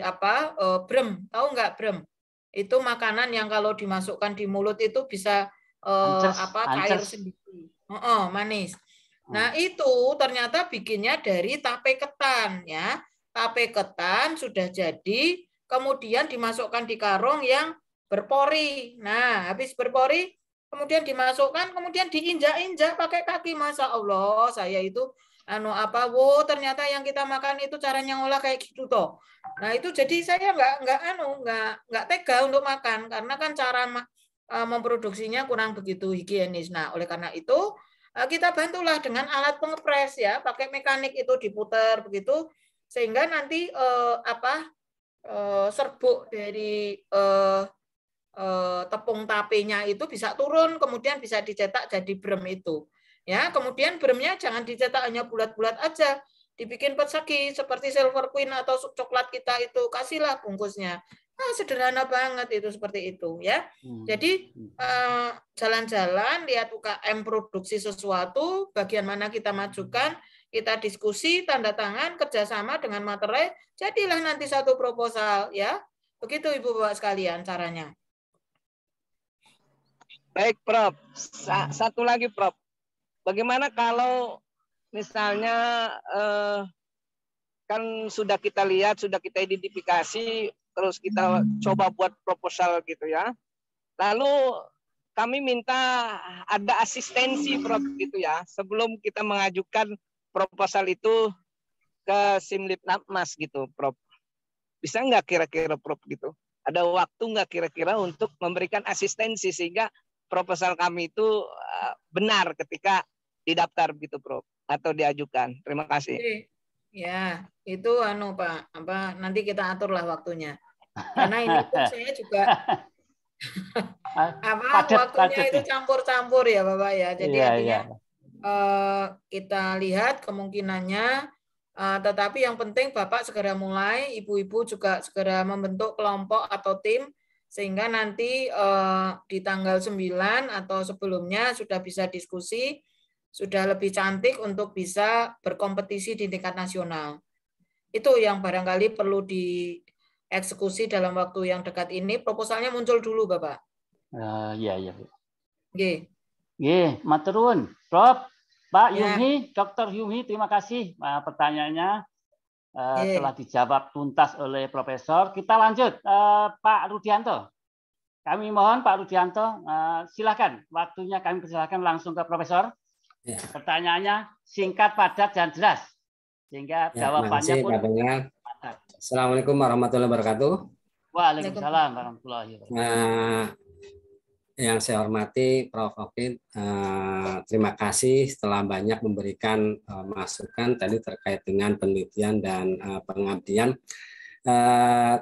brem, tahu nggak brem? Itu makanan yang kalau dimasukkan di mulut itu bisa cair sendiri. Manis. Nah, itu ternyata bikinnya dari tape ketan ya. Tape ketan sudah jadi, kemudian dimasukkan di karung yang berpori. Nah, habis berpori kemudian dimasukkan, kemudian diinjak-injak pakai kaki. Masya Allah, saya itu ternyata yang kita makan itu caranya ngolah kayak gitu toh. Nah, itu jadi saya nggak tega untuk makan karena kan cara memproduksinya kurang begitu higienis. Nah, oleh karena itu kita bantulah dengan alat pengepres ya, pakai mekanik itu diputar begitu sehingga nanti serbuk dari tepung tapenya itu bisa turun, kemudian bisa dicetak jadi brem itu. Ya, kemudian bremnya jangan dicetak hanya bulat-bulat aja, dibikin persegi seperti Silver Queen atau coklat kita itu, kasihlah bungkusnya. Sederhana banget itu seperti itu ya. Jadi jalan-jalan lihat UKM produksi sesuatu, bagian mana kita majukan, kita diskusi, tanda tangan, kerjasama dengan materai, jadilah nanti satu proposal ya. Begitu Ibu Bapak sekalian caranya. Baik Prof. Satu lagi Prof. Bagaimana kalau misalnya kan sudah kita lihat, sudah kita identifikasi, terus kita coba buat proposal gitu ya. Lalu kami minta ada asistensi Prof gitu ya, sebelum kita mengajukan proposal itu ke Simlipnatmas gitu Prof. Bisa nggak kira-kira Prof gitu? Ada waktu nggak kira-kira untuk memberikan asistensi sehingga proposal kami itu benar ketika didaftar gitu Prof atau diajukan. Terima kasih. Ya, itu Pak, nanti kita aturlah waktunya. Karena ini pun saya juga waktunya itu campur-campur ya Bapak ya. Jadi artinya kita lihat kemungkinannya, tetapi yang penting Bapak segera mulai, ibu-ibu juga segera membentuk kelompok atau tim, sehingga nanti di tanggal 9 atau sebelumnya sudah bisa diskusi, sudah lebih cantik untuk bisa berkompetisi di tingkat nasional. Itu yang barangkali perlu dieksekusi dalam waktu yang dekat ini. Proposalnya muncul dulu, Bapak. Iya. Oke. Matur nuwun, Prof. Pak Yumi, Dr. Yumi, terima kasih pertanyaannya telah dijawab tuntas oleh Profesor. Kita lanjut, Pak Rudianto. Kami mohon Pak Rudianto, silakan. Waktunya kami persilakan langsung ke Profesor. Ya. Pertanyaannya singkat, padat, dan jelas. Sehingga jawabannya pun padat. Assalamualaikum warahmatullahi wabarakatuh. Waalaikumsalam warahmatullahi wabarakatuh. Yang saya hormati Prof. Okin, terima kasih setelah banyak memberikan masukan tadi terkait dengan penelitian dan pengabdian.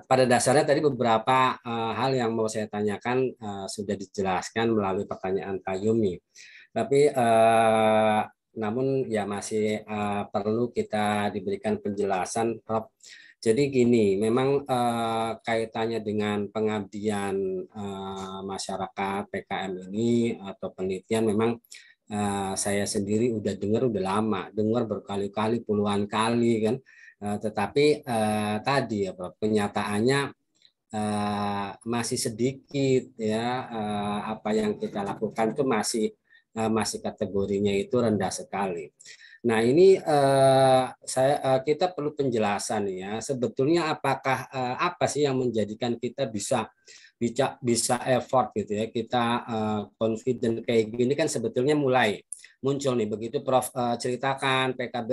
Pada dasarnya tadi beberapa hal yang mau saya tanyakan sudah dijelaskan melalui pertanyaan Pak Yumi. Tapi namun ya masih perlu kita diberikan penjelasan, Prof. Jadi gini, memang kaitannya dengan pengabdian masyarakat PKM ini atau penelitian memang saya sendiri udah lama, dengar berkali-kali, puluhan kali kan. Tetapi tadi ya Prof, kenyataannya masih sedikit ya, apa yang kita lakukan itu masih kategorinya itu rendah sekali. Nah ini kita perlu penjelasan ya, sebetulnya apakah apa sih yang menjadikan kita bisa effort gitu ya, kita confident kayak gini kan sebetulnya mulai muncul nih, begitu Prof ceritakan PKB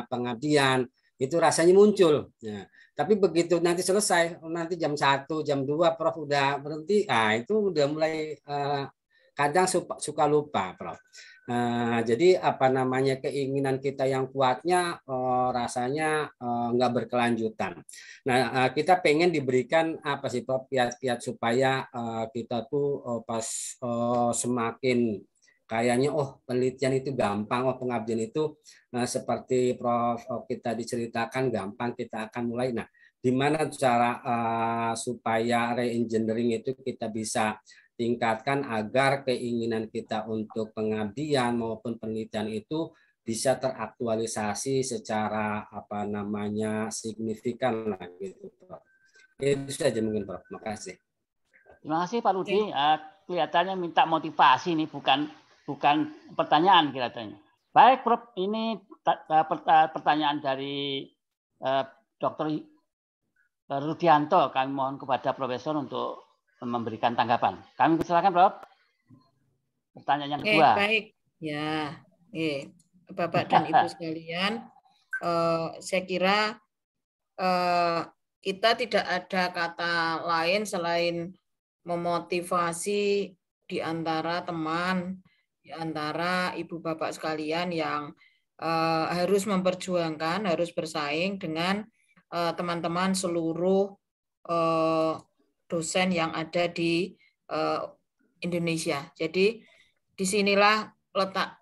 pengabdian itu rasanya muncul. Nah, tapi begitu nanti selesai, nanti jam 1, jam 2 Prof udah berhenti, itu udah mulai kadang suka lupa, Prof. Jadi keinginan kita yang kuatnya rasanya nggak berkelanjutan. Nah, kita pengen diberikan apa sih Prof, kiat-kiat supaya kita tuh pas semakin kayaknya penelitian itu gampang, pengabdian itu seperti Prof kita diceritakan gampang, kita akan mulai. Nah, gimana cara supaya re-engineering itu kita bisa tingkatkan agar keinginan kita untuk pengabdian maupun penelitian itu bisa teraktualisasi secara signifikan lah gitu, Prof. Itu saja mungkin, Prof. Terima kasih. Terima kasih Pak Rudi. Kelihatannya minta motivasi nih, bukan pertanyaan kelihatannya. Baik, Prof. Ini pertanyaan dari Dr. Rudianto. Kami mohon kepada Profesor untuk memberikan tanggapan. Kami persilakan, Prof. Pertanyaan yang kedua. Baik, ya, Bapak dan Ibu sekalian, saya kira kita tidak ada kata lain selain memotivasi di antara teman, di antara Ibu Bapak sekalian yang harus memperjuangkan, harus bersaing dengan teman-teman seluruh dosen yang ada di Indonesia. Jadi disinilah letak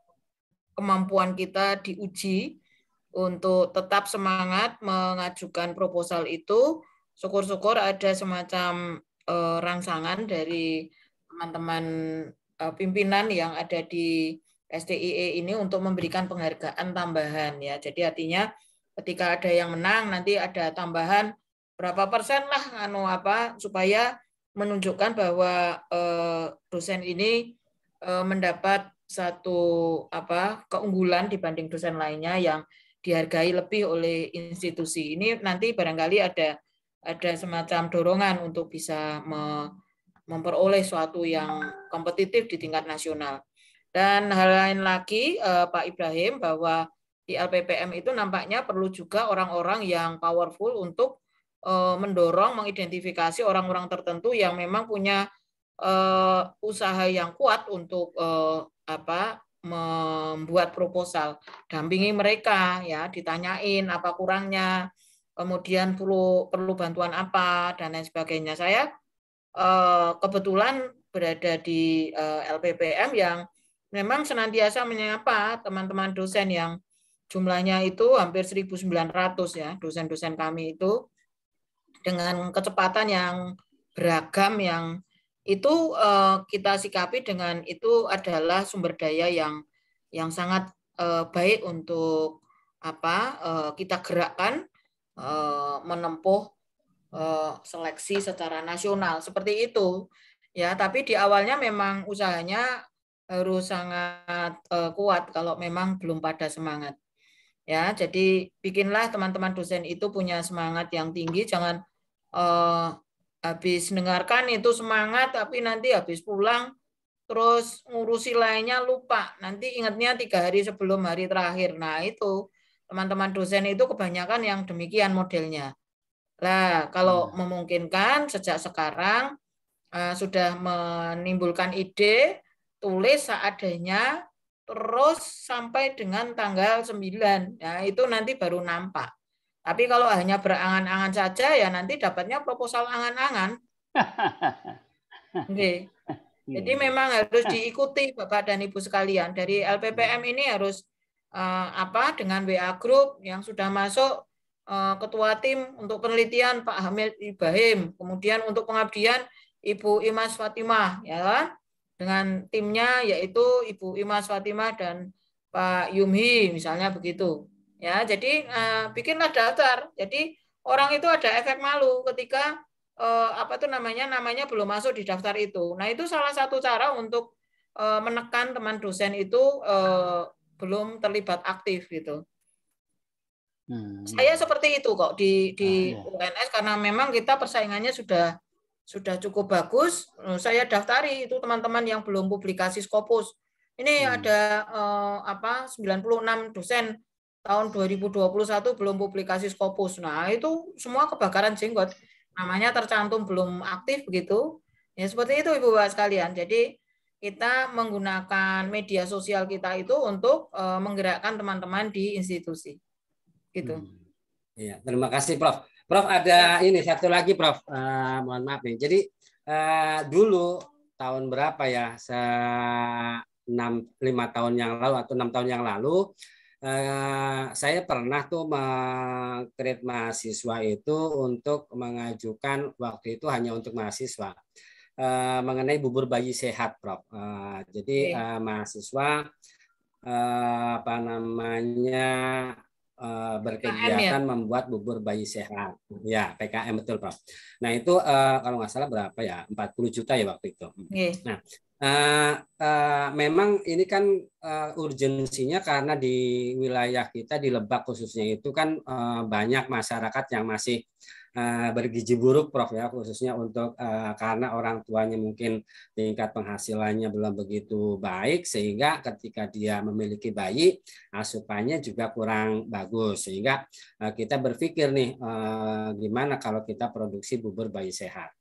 kemampuan kita diuji untuk tetap semangat mengajukan proposal itu syukur-syukur ada semacam rangsangan dari teman-teman pimpinan yang ada di STIE ini untuk memberikan penghargaan tambahan ya. Jadi artinya ketika ada yang menang nanti ada tambahan berapa persen lah supaya menunjukkan bahwa dosen ini mendapat satu keunggulan dibanding dosen lainnya yang dihargai lebih oleh institusi. Ini nanti barangkali ada semacam dorongan untuk bisa memperoleh suatu yang kompetitif di tingkat nasional. Dan hal lain lagi Pak Ibrahim, bahwa di LPPM itu nampaknya perlu juga orang-orang yang powerful untuk mendorong, mengidentifikasi orang-orang tertentu yang memang punya usaha yang kuat untuk membuat proposal, dampingi mereka ya, ditanyain apa kurangnya, kemudian perlu bantuan apa dan lain sebagainya. Saya kebetulan berada di LPPM yang memang senantiasa menyapa teman-teman dosen yang jumlahnya itu hampir 1.900 ya, dosen-dosen kami itu dengan kecepatan yang beragam, yang itu kita sikapi dengan itu adalah sumber daya yang sangat baik untuk kita gerakkan menempuh seleksi secara nasional seperti itu ya. Tapi di awalnya memang usahanya harus sangat kuat kalau memang belum pada semangat ya. Jadi bikinlah teman-teman dosen itu punya semangat yang tinggi, jangan habis dengarkan itu semangat tapi nanti habis pulang terus ngurusi lainnya lupa, nanti ingatnya 3 hari sebelum hari terakhir. Nah itu teman-teman dosen itu kebanyakan yang demikian modelnya. Nah kalau memungkinkan sejak sekarang sudah menimbulkan ide, tulis seadanya terus sampai dengan tanggal 9. Nah itu nanti baru nampak. Tapi kalau hanya berangan-angan saja ya nanti dapatnya proposal angan-angan. Okay. Jadi memang harus diikuti Bapak dan Ibu sekalian. Dari LPPM ini harus dengan WA Group yang sudah masuk ketua tim untuk penelitian Pak Hamid Ibrahim, kemudian untuk pengabdian Ibu Imas Fatimah ya kan? Dengan timnya yaitu Ibu Imas Fatimah dan Pak Yumhi misalnya begitu. Ya, jadi bikinlah daftar. Jadi orang itu ada efek malu ketika namanya belum masuk di daftar itu. Nah, itu salah satu cara untuk menekan teman dosen itu belum terlibat aktif gitu. Saya seperti itu kok di UNS karena memang kita persaingannya sudah cukup bagus. Saya daftari itu teman-teman yang belum publikasi Scopus. Ini ada 96 dosen tahun 2021 belum publikasi Scopus. Nah, itu semua kebakaran jenggot. Namanya tercantum belum aktif begitu. Ya seperti itu Ibu Bapak sekalian. Jadi kita menggunakan media sosial kita itu untuk menggerakkan teman-teman di institusi. Gitu. Ya, terima kasih Prof. Prof ada ini satu lagi Prof. Mohon maaf nih. Jadi dulu tahun berapa ya? 5 tahun yang lalu atau 6 tahun yang lalu saya pernah tuh meng-create mahasiswa itu untuk mengajukan, waktu itu hanya untuk mahasiswa, mengenai bubur bayi sehat, Prof. Jadi mahasiswa berkegiatan membuat bubur bayi sehat. Ya, PKM betul, Prof. Nah, itu kalau nggak salah berapa ya? 40 juta ya waktu itu. Nah, memang ini kan urgensinya karena di wilayah kita di Lebak khususnya itu kan banyak masyarakat yang masih bergizi buruk Prof ya, khususnya untuk karena orang tuanya mungkin tingkat penghasilannya belum begitu baik sehingga ketika dia memiliki bayi asupannya juga kurang bagus, sehingga kita berpikir nih gimana kalau kita produksi bubur bayi sehat.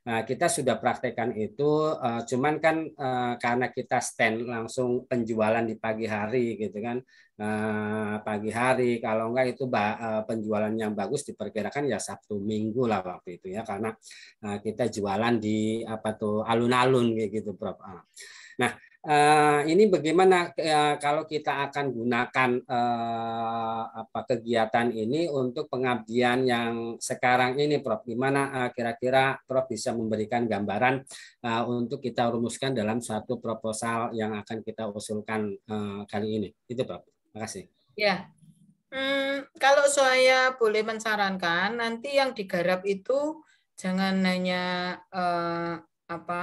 Kita sudah praktekkan itu, cuman kan karena kita stand langsung penjualan di pagi hari gitu kan, pagi hari kalau enggak itu penjualan yang bagus diperkirakan ya Sabtu Minggu lah waktu itu ya, karena kita jualan di alun-alun kayak gitu Prof. Nah Ini bagaimana kalau kita akan gunakan kegiatan ini untuk pengabdian yang sekarang ini, Prof? Gimana kira-kira Prof bisa memberikan gambaran untuk kita rumuskan dalam satu proposal yang akan kita usulkan kali ini? Itu, Prof. Terima kasih. Ya, kalau saya boleh mensarankan, nanti yang digarap itu jangan hanya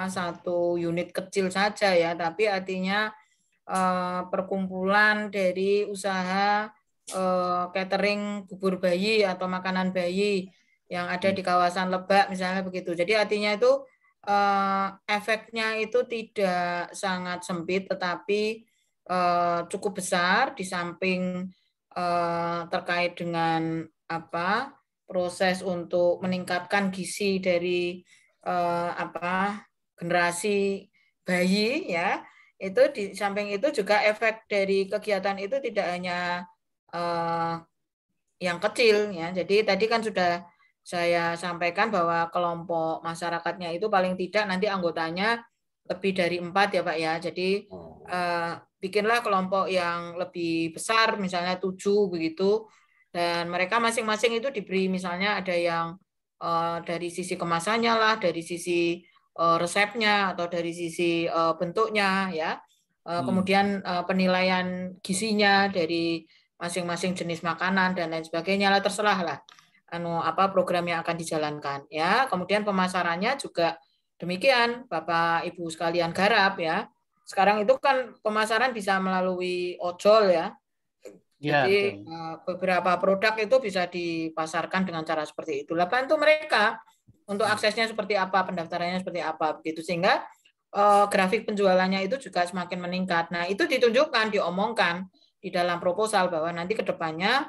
satu unit kecil saja ya, tapi artinya perkumpulan dari usaha catering bubur bayi atau makanan bayi yang ada di kawasan Lebak misalnya begitu. Jadi artinya itu efeknya itu tidak sangat sempit, tetapi cukup besar di samping terkait dengan proses untuk meningkatkan gizi dari generasi bayi ya, itu di samping itu juga efek dari kegiatan itu tidak hanya yang kecil ya. Jadi tadi kan sudah saya sampaikan bahwa kelompok masyarakatnya itu paling tidak nanti anggotanya lebih dari 4 ya Pak ya. Jadi bikinlah kelompok yang lebih besar, misalnya 7 begitu, dan mereka masing-masing itu diberi misalnya ada yang dari sisi kemasannya lah, dari sisi resepnya atau dari sisi bentuknya ya, kemudian penilaian gizinya dari masing-masing jenis makanan dan lain sebagainya lah, terserah lah program yang akan dijalankan ya. Kemudian pemasarannya juga demikian, Bapak Ibu sekalian garap ya. Sekarang itu kan pemasaran bisa melalui ojol ya. Jadi beberapa produk itu bisa dipasarkan dengan cara seperti itu. Bantu mereka untuk aksesnya seperti apa, pendaftarannya seperti apa, begitu, sehingga grafik penjualannya itu juga semakin meningkat. Nah, itu ditunjukkan, diomongkan di dalam proposal bahwa nanti ke depannya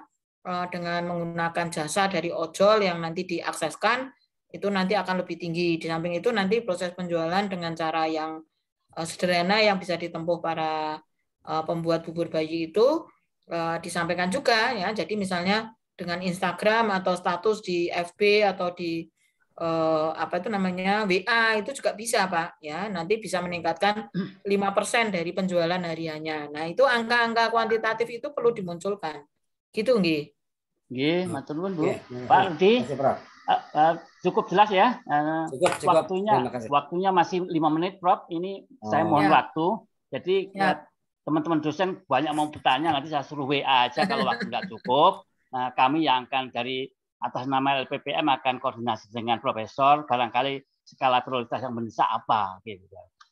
dengan menggunakan jasa dari ojol yang nanti diakseskan itu nanti akan lebih tinggi. Di samping itu nanti proses penjualan dengan cara yang sederhana yang bisa ditempuh para pembuat bubur bayi itu disampaikan juga ya. Jadi misalnya dengan Instagram atau status di FB atau di WA itu juga bisa Pak ya. Nanti bisa meningkatkan 5% dari penjualan hariannya. Nah, itu angka-angka kuantitatif itu perlu dimunculkan. Gitu nggih. Nggih, matur nuwun Bu. Pak Rudi. Cukup jelas ya. Cukup. Waktunya masih 5 menit, Prof. Ini saya mohon waktu. Jadi teman-teman dosen banyak mau bertanya, nanti saya suruh WA aja kalau waktu nggak cukup. Nah, kami yang akan dari atas nama LPPM akan koordinasi dengan profesor, barangkali skala prioritas yang mendesak apa. Gitu.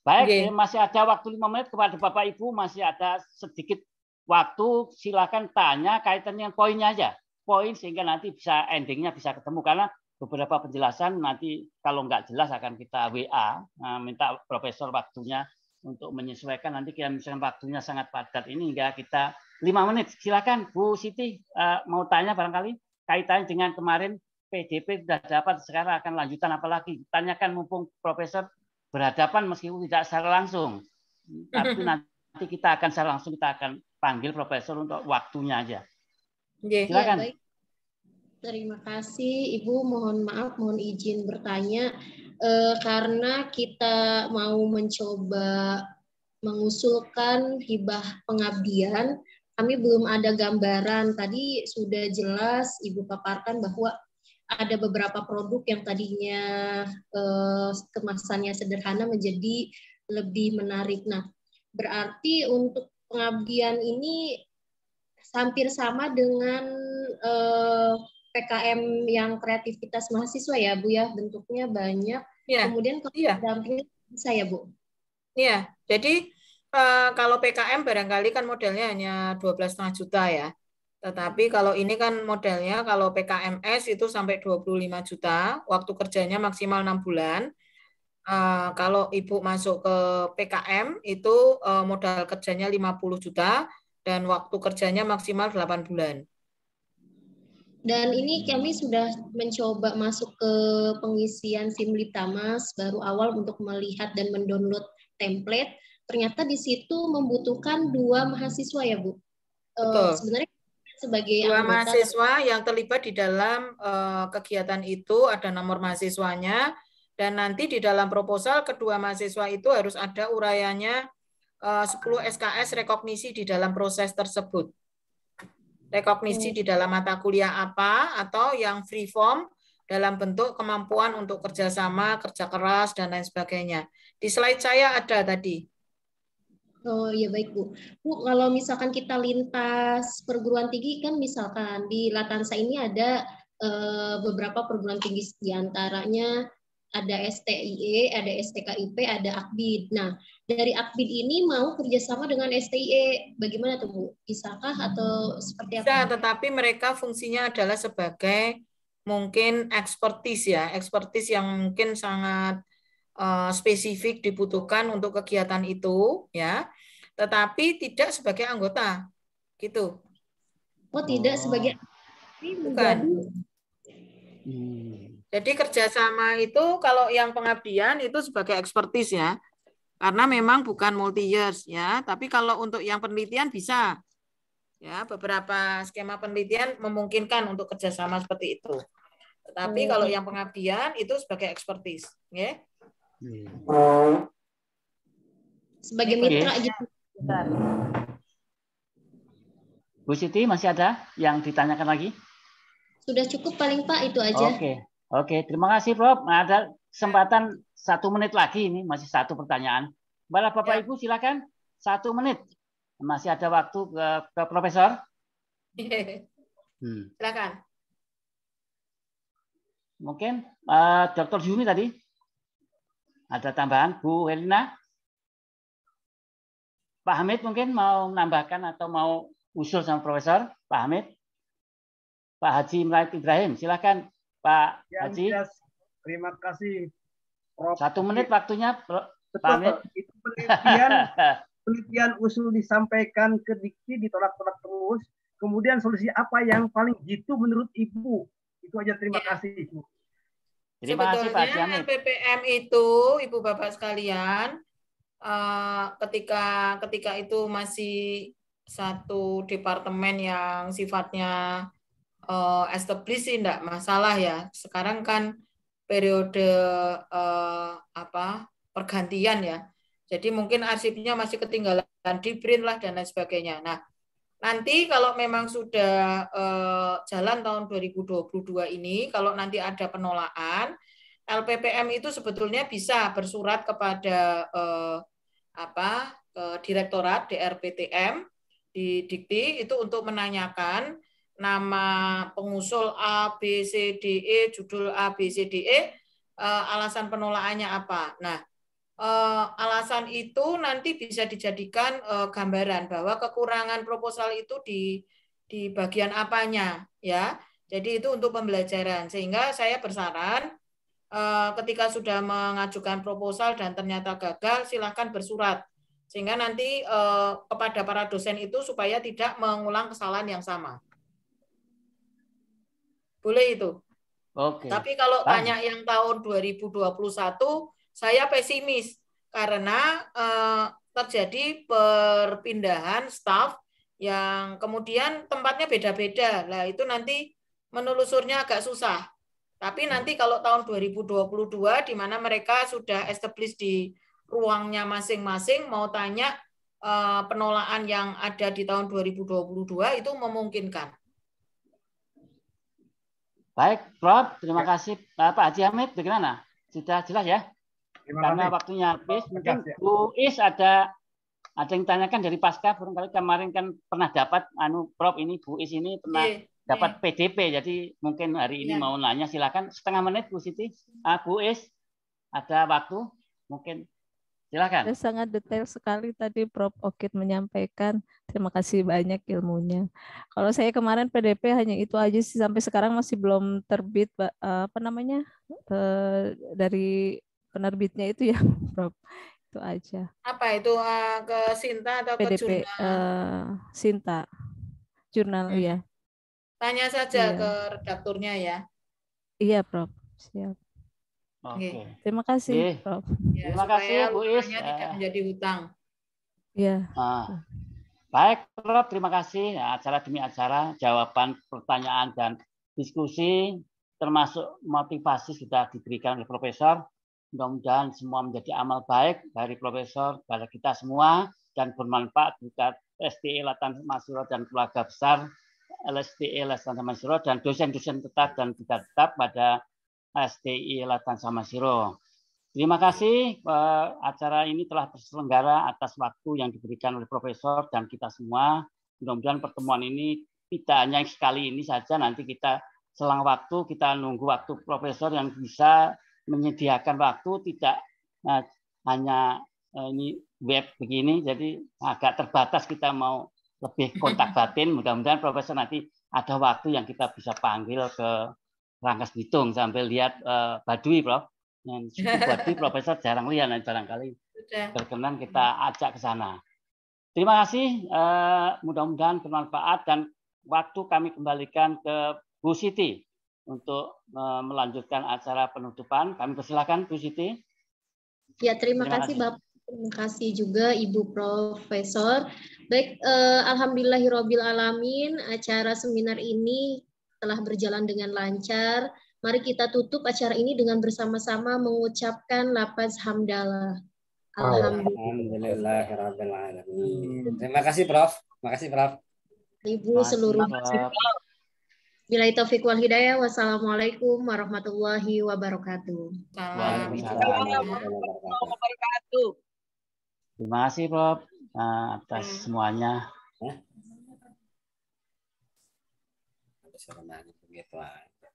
Baik, masih ada waktu 5 menit kepada Bapak Ibu, masih ada sedikit waktu, silakan tanya kaitan dengan poinnya aja. Poin sehingga nanti bisa endingnya bisa ketemu, karena beberapa penjelasan nanti kalau nggak jelas akan kita WA, minta profesor waktunya untuk menyesuaikan. Nanti kita misalkan waktunya sangat padat ini hingga kita 5 menit. Silakan Bu Siti mau tanya barangkali kaitannya dengan kemarin PDP sudah dapat, sekarang akan lanjutan apalagi. Tanyakan mumpung profesor berhadapan meskipun tidak secara langsung. Tapi nanti kita akan secara langsung kita akan panggil profesor untuk waktunya aja. Silakan. Ya, baik. Terima kasih Ibu, mohon maaf, mohon izin bertanya. Karena kita mau mencoba mengusulkan hibah pengabdian, kami belum ada gambaran. Tadi sudah jelas Ibu paparkan bahwa ada beberapa produk yang tadinya kemasannya sederhana menjadi lebih menarik. Nah, berarti untuk pengabdian ini hampir sama dengan PKM yang kreativitas mahasiswa ya Bu ya, bentuknya banyak. Ya, kemudian kalau dampingnya bisa ya Bu? Iya, jadi kalau PKM barangkali kan modelnya hanya 12,5 juta ya. Tetapi kalau ini kan modelnya kalau PKMS itu sampai 25 juta, waktu kerjanya maksimal 6 bulan. Kalau Ibu masuk ke PKM itu modal kerjanya 50 juta dan waktu kerjanya maksimal 8 bulan. Dan ini kami sudah mencoba masuk ke pengisian SIM Litbangmas baru awal untuk melihat dan mendownload template. Ternyata di situ membutuhkan 2 mahasiswa ya Bu. Sebenarnya sebagai 2 mahasiswa yang terlibat di dalam kegiatan itu, ada nomor mahasiswanya, dan nanti di dalam proposal kedua mahasiswa itu harus ada uraiannya 10 SKS rekognisi di dalam proses tersebut. Rekognisi di dalam mata kuliah apa, atau yang free form dalam bentuk kemampuan untuk kerjasama, kerja keras, dan lain sebagainya. Di slide saya ada tadi. Oh iya baik Bu. Bu, kalau misalkan kita lintas perguruan tinggi kan misalkan di Latansa ini ada beberapa perguruan tinggi, diantaranya ada STIE, ada STKIP, ada Akbid. Nah, dari Akbid ini mau kerjasama dengan STIE, bagaimana tuh Bu? Bisakah atau seperti apa? Bisa, tetapi mereka fungsinya adalah sebagai mungkin expertise ya, expertise yang mungkin sangat spesifik dibutuhkan untuk kegiatan itu ya, tetapi tidak sebagai anggota, gitu. Oh tidak sebagai bukan. Jadi kerjasama itu kalau yang pengabdian itu sebagai expertise ya, karena memang bukan multi years ya, tapi kalau untuk yang penelitian bisa ya, beberapa skema penelitian memungkinkan untuk kerjasama seperti itu. Tetapi kalau yang pengabdian itu sebagai expertise, ya. Sebagai mitra gitu. Bu Siti masih ada yang ditanyakan lagi? Sudah cukup paling Pak, itu aja. Oke, terima kasih Prof. Nah, ada kesempatan 1 menit lagi, ini masih 1 pertanyaan. Bapak Ibu silakan 1 menit. Masih ada waktu ke Profesor. Silakan. Mungkin Dr. Juni tadi ada tambahan, Bu Helena, Pak Hamid mungkin mau menambahkan atau mau usul sama Profesor. Pak Hamid, Pak Haji Mlaid Ibrahim, silakan Pak Haji. Terima kasih Prof. 1 menit waktunya, Pak Hamid. Itu penelitian usul disampaikan ke Dikti, ditolak-tolak terus. Kemudian solusi apa yang paling jitu menurut Ibu? Itu aja, terima kasih Ibu. Terima kasih Pak Haji Hamid. LPPM itu, Ibu Bapak sekalian, ketika itu masih satu departemen yang sifatnya established sih enggak masalah ya. Sekarang kan periode pergantian ya. Jadi mungkin arsipnya masih ketinggalan di print lah dan lain sebagainya. Nah, nanti kalau memang sudah jalan tahun 2022 ini, kalau nanti ada penolakan, LPPM itu sebetulnya bisa bersurat kepada Direktorat DRPTM di Dikti itu untuk menanyakan nama pengusul A, B, C, D, E, judul A, B, C, D, E, alasan penolakannya apa. Nah, alasan itu nanti bisa dijadikan gambaran bahwa kekurangan proposal itu di bagian apanya, ya. Jadi itu untuk pembelajaran. Sehingga saya bersaran ketika sudah mengajukan proposal dan ternyata gagal, silakan bersurat. Sehingga nanti kepada para dosen itu supaya tidak mengulang kesalahan yang sama. Boleh itu. Oke. Tapi kalau tanya yang tahun 2021, saya pesimis karena terjadi perpindahan staf yang kemudian tempatnya beda-beda. Lah itu nanti menelusurnya agak susah. Tapi nanti kalau tahun 2022 di mana mereka sudah established di ruangnya masing-masing, mau tanya penolakan yang ada di tahun 2022 itu memungkinkan. Baik, Prof. Terima kasih. Pak Haji Hamid, bagaimana? Sudah jelas ya? Karena waktunya habis, mungkin Bu Is ada yang tanyakan dari Pasca. Barangkali kemarin kan pernah dapat, Prof. Ini Bu Is ini pernah dapat PDP, jadi mungkin hari ini mau nanya. Silakan setengah menit, Bu Siti. Bu Is, ada waktu? Mungkin silakan. Sangat detail sekali tadi Prof. Okit menyampaikan. Terima kasih banyak ilmunya. Kalau saya kemarin PDP hanya itu aja sih, sampai sekarang masih belum terbit dari penerbitnya itu ya, Prof. Itu aja. Apa itu ke Sinta atau PDP, ke jurnal? Sinta. Jurnal ya. Tanya saja ke redakturnya ya. Iya, Prof. Siap. Oke. Terima kasih, Prof. Ya, terima kasih, Bu Is. Tidak menjadi hutang. Ya. Baik, Prof. Terima kasih. Acara demi acara, jawaban pertanyaan dan diskusi, termasuk motivasi sudah diberikan oleh Profesor. Mudah-mudahan semua menjadi amal baik dari Profesor, pada kita semua, dan bermanfaat buat STI Latan Masiro dan keluarga besar, LSTI Latan Masiro, dan dosen-dosen tetap dan tidak tetap pada STI Latan Masiro. Terima kasih, acara ini telah terselenggara atas waktu yang diberikan oleh Profesor dan kita semua. Mudah-mudahan pertemuan ini tidak hanya sekali ini saja, nanti kita selang waktu, kita nunggu waktu Profesor yang bisa menyediakan waktu, tidak hanya ini web begini, jadi agak terbatas kita mau lebih kontak batin. Mudah-mudahan Profesor nanti ada waktu yang kita bisa panggil ke Rangkas Bitung sambil lihat Baduy, Prof. Yang suku Baduy Profesor jarang lihat, barangkali berkenan kita ajak ke sana. Terima kasih, mudah-mudahan bermanfaat dan waktu kami kembalikan ke Bu Siti untuk melanjutkan acara penutupan. Kami persilakan Bu Siti. Ya, terima kasih Bapak. Terima kasih juga Ibu Profesor. Baik, alhamdulillahirabbil alamin, acara seminar ini telah berjalan dengan lancar. Mari kita tutup acara ini dengan bersama-sama mengucapkan lafaz hamdalah. Alhamdulillahirabbil alamin. Terima kasih Prof. Terima kasih Prof. Ibu seluruh Billahi taufiq wal hidayah. Wassalamualaikum warahmatullahi wabarakatuh. Waalaikumsalam warahmatullahi wabarakatuh. Terima kasih Prof atas semuanya. Begitu aja.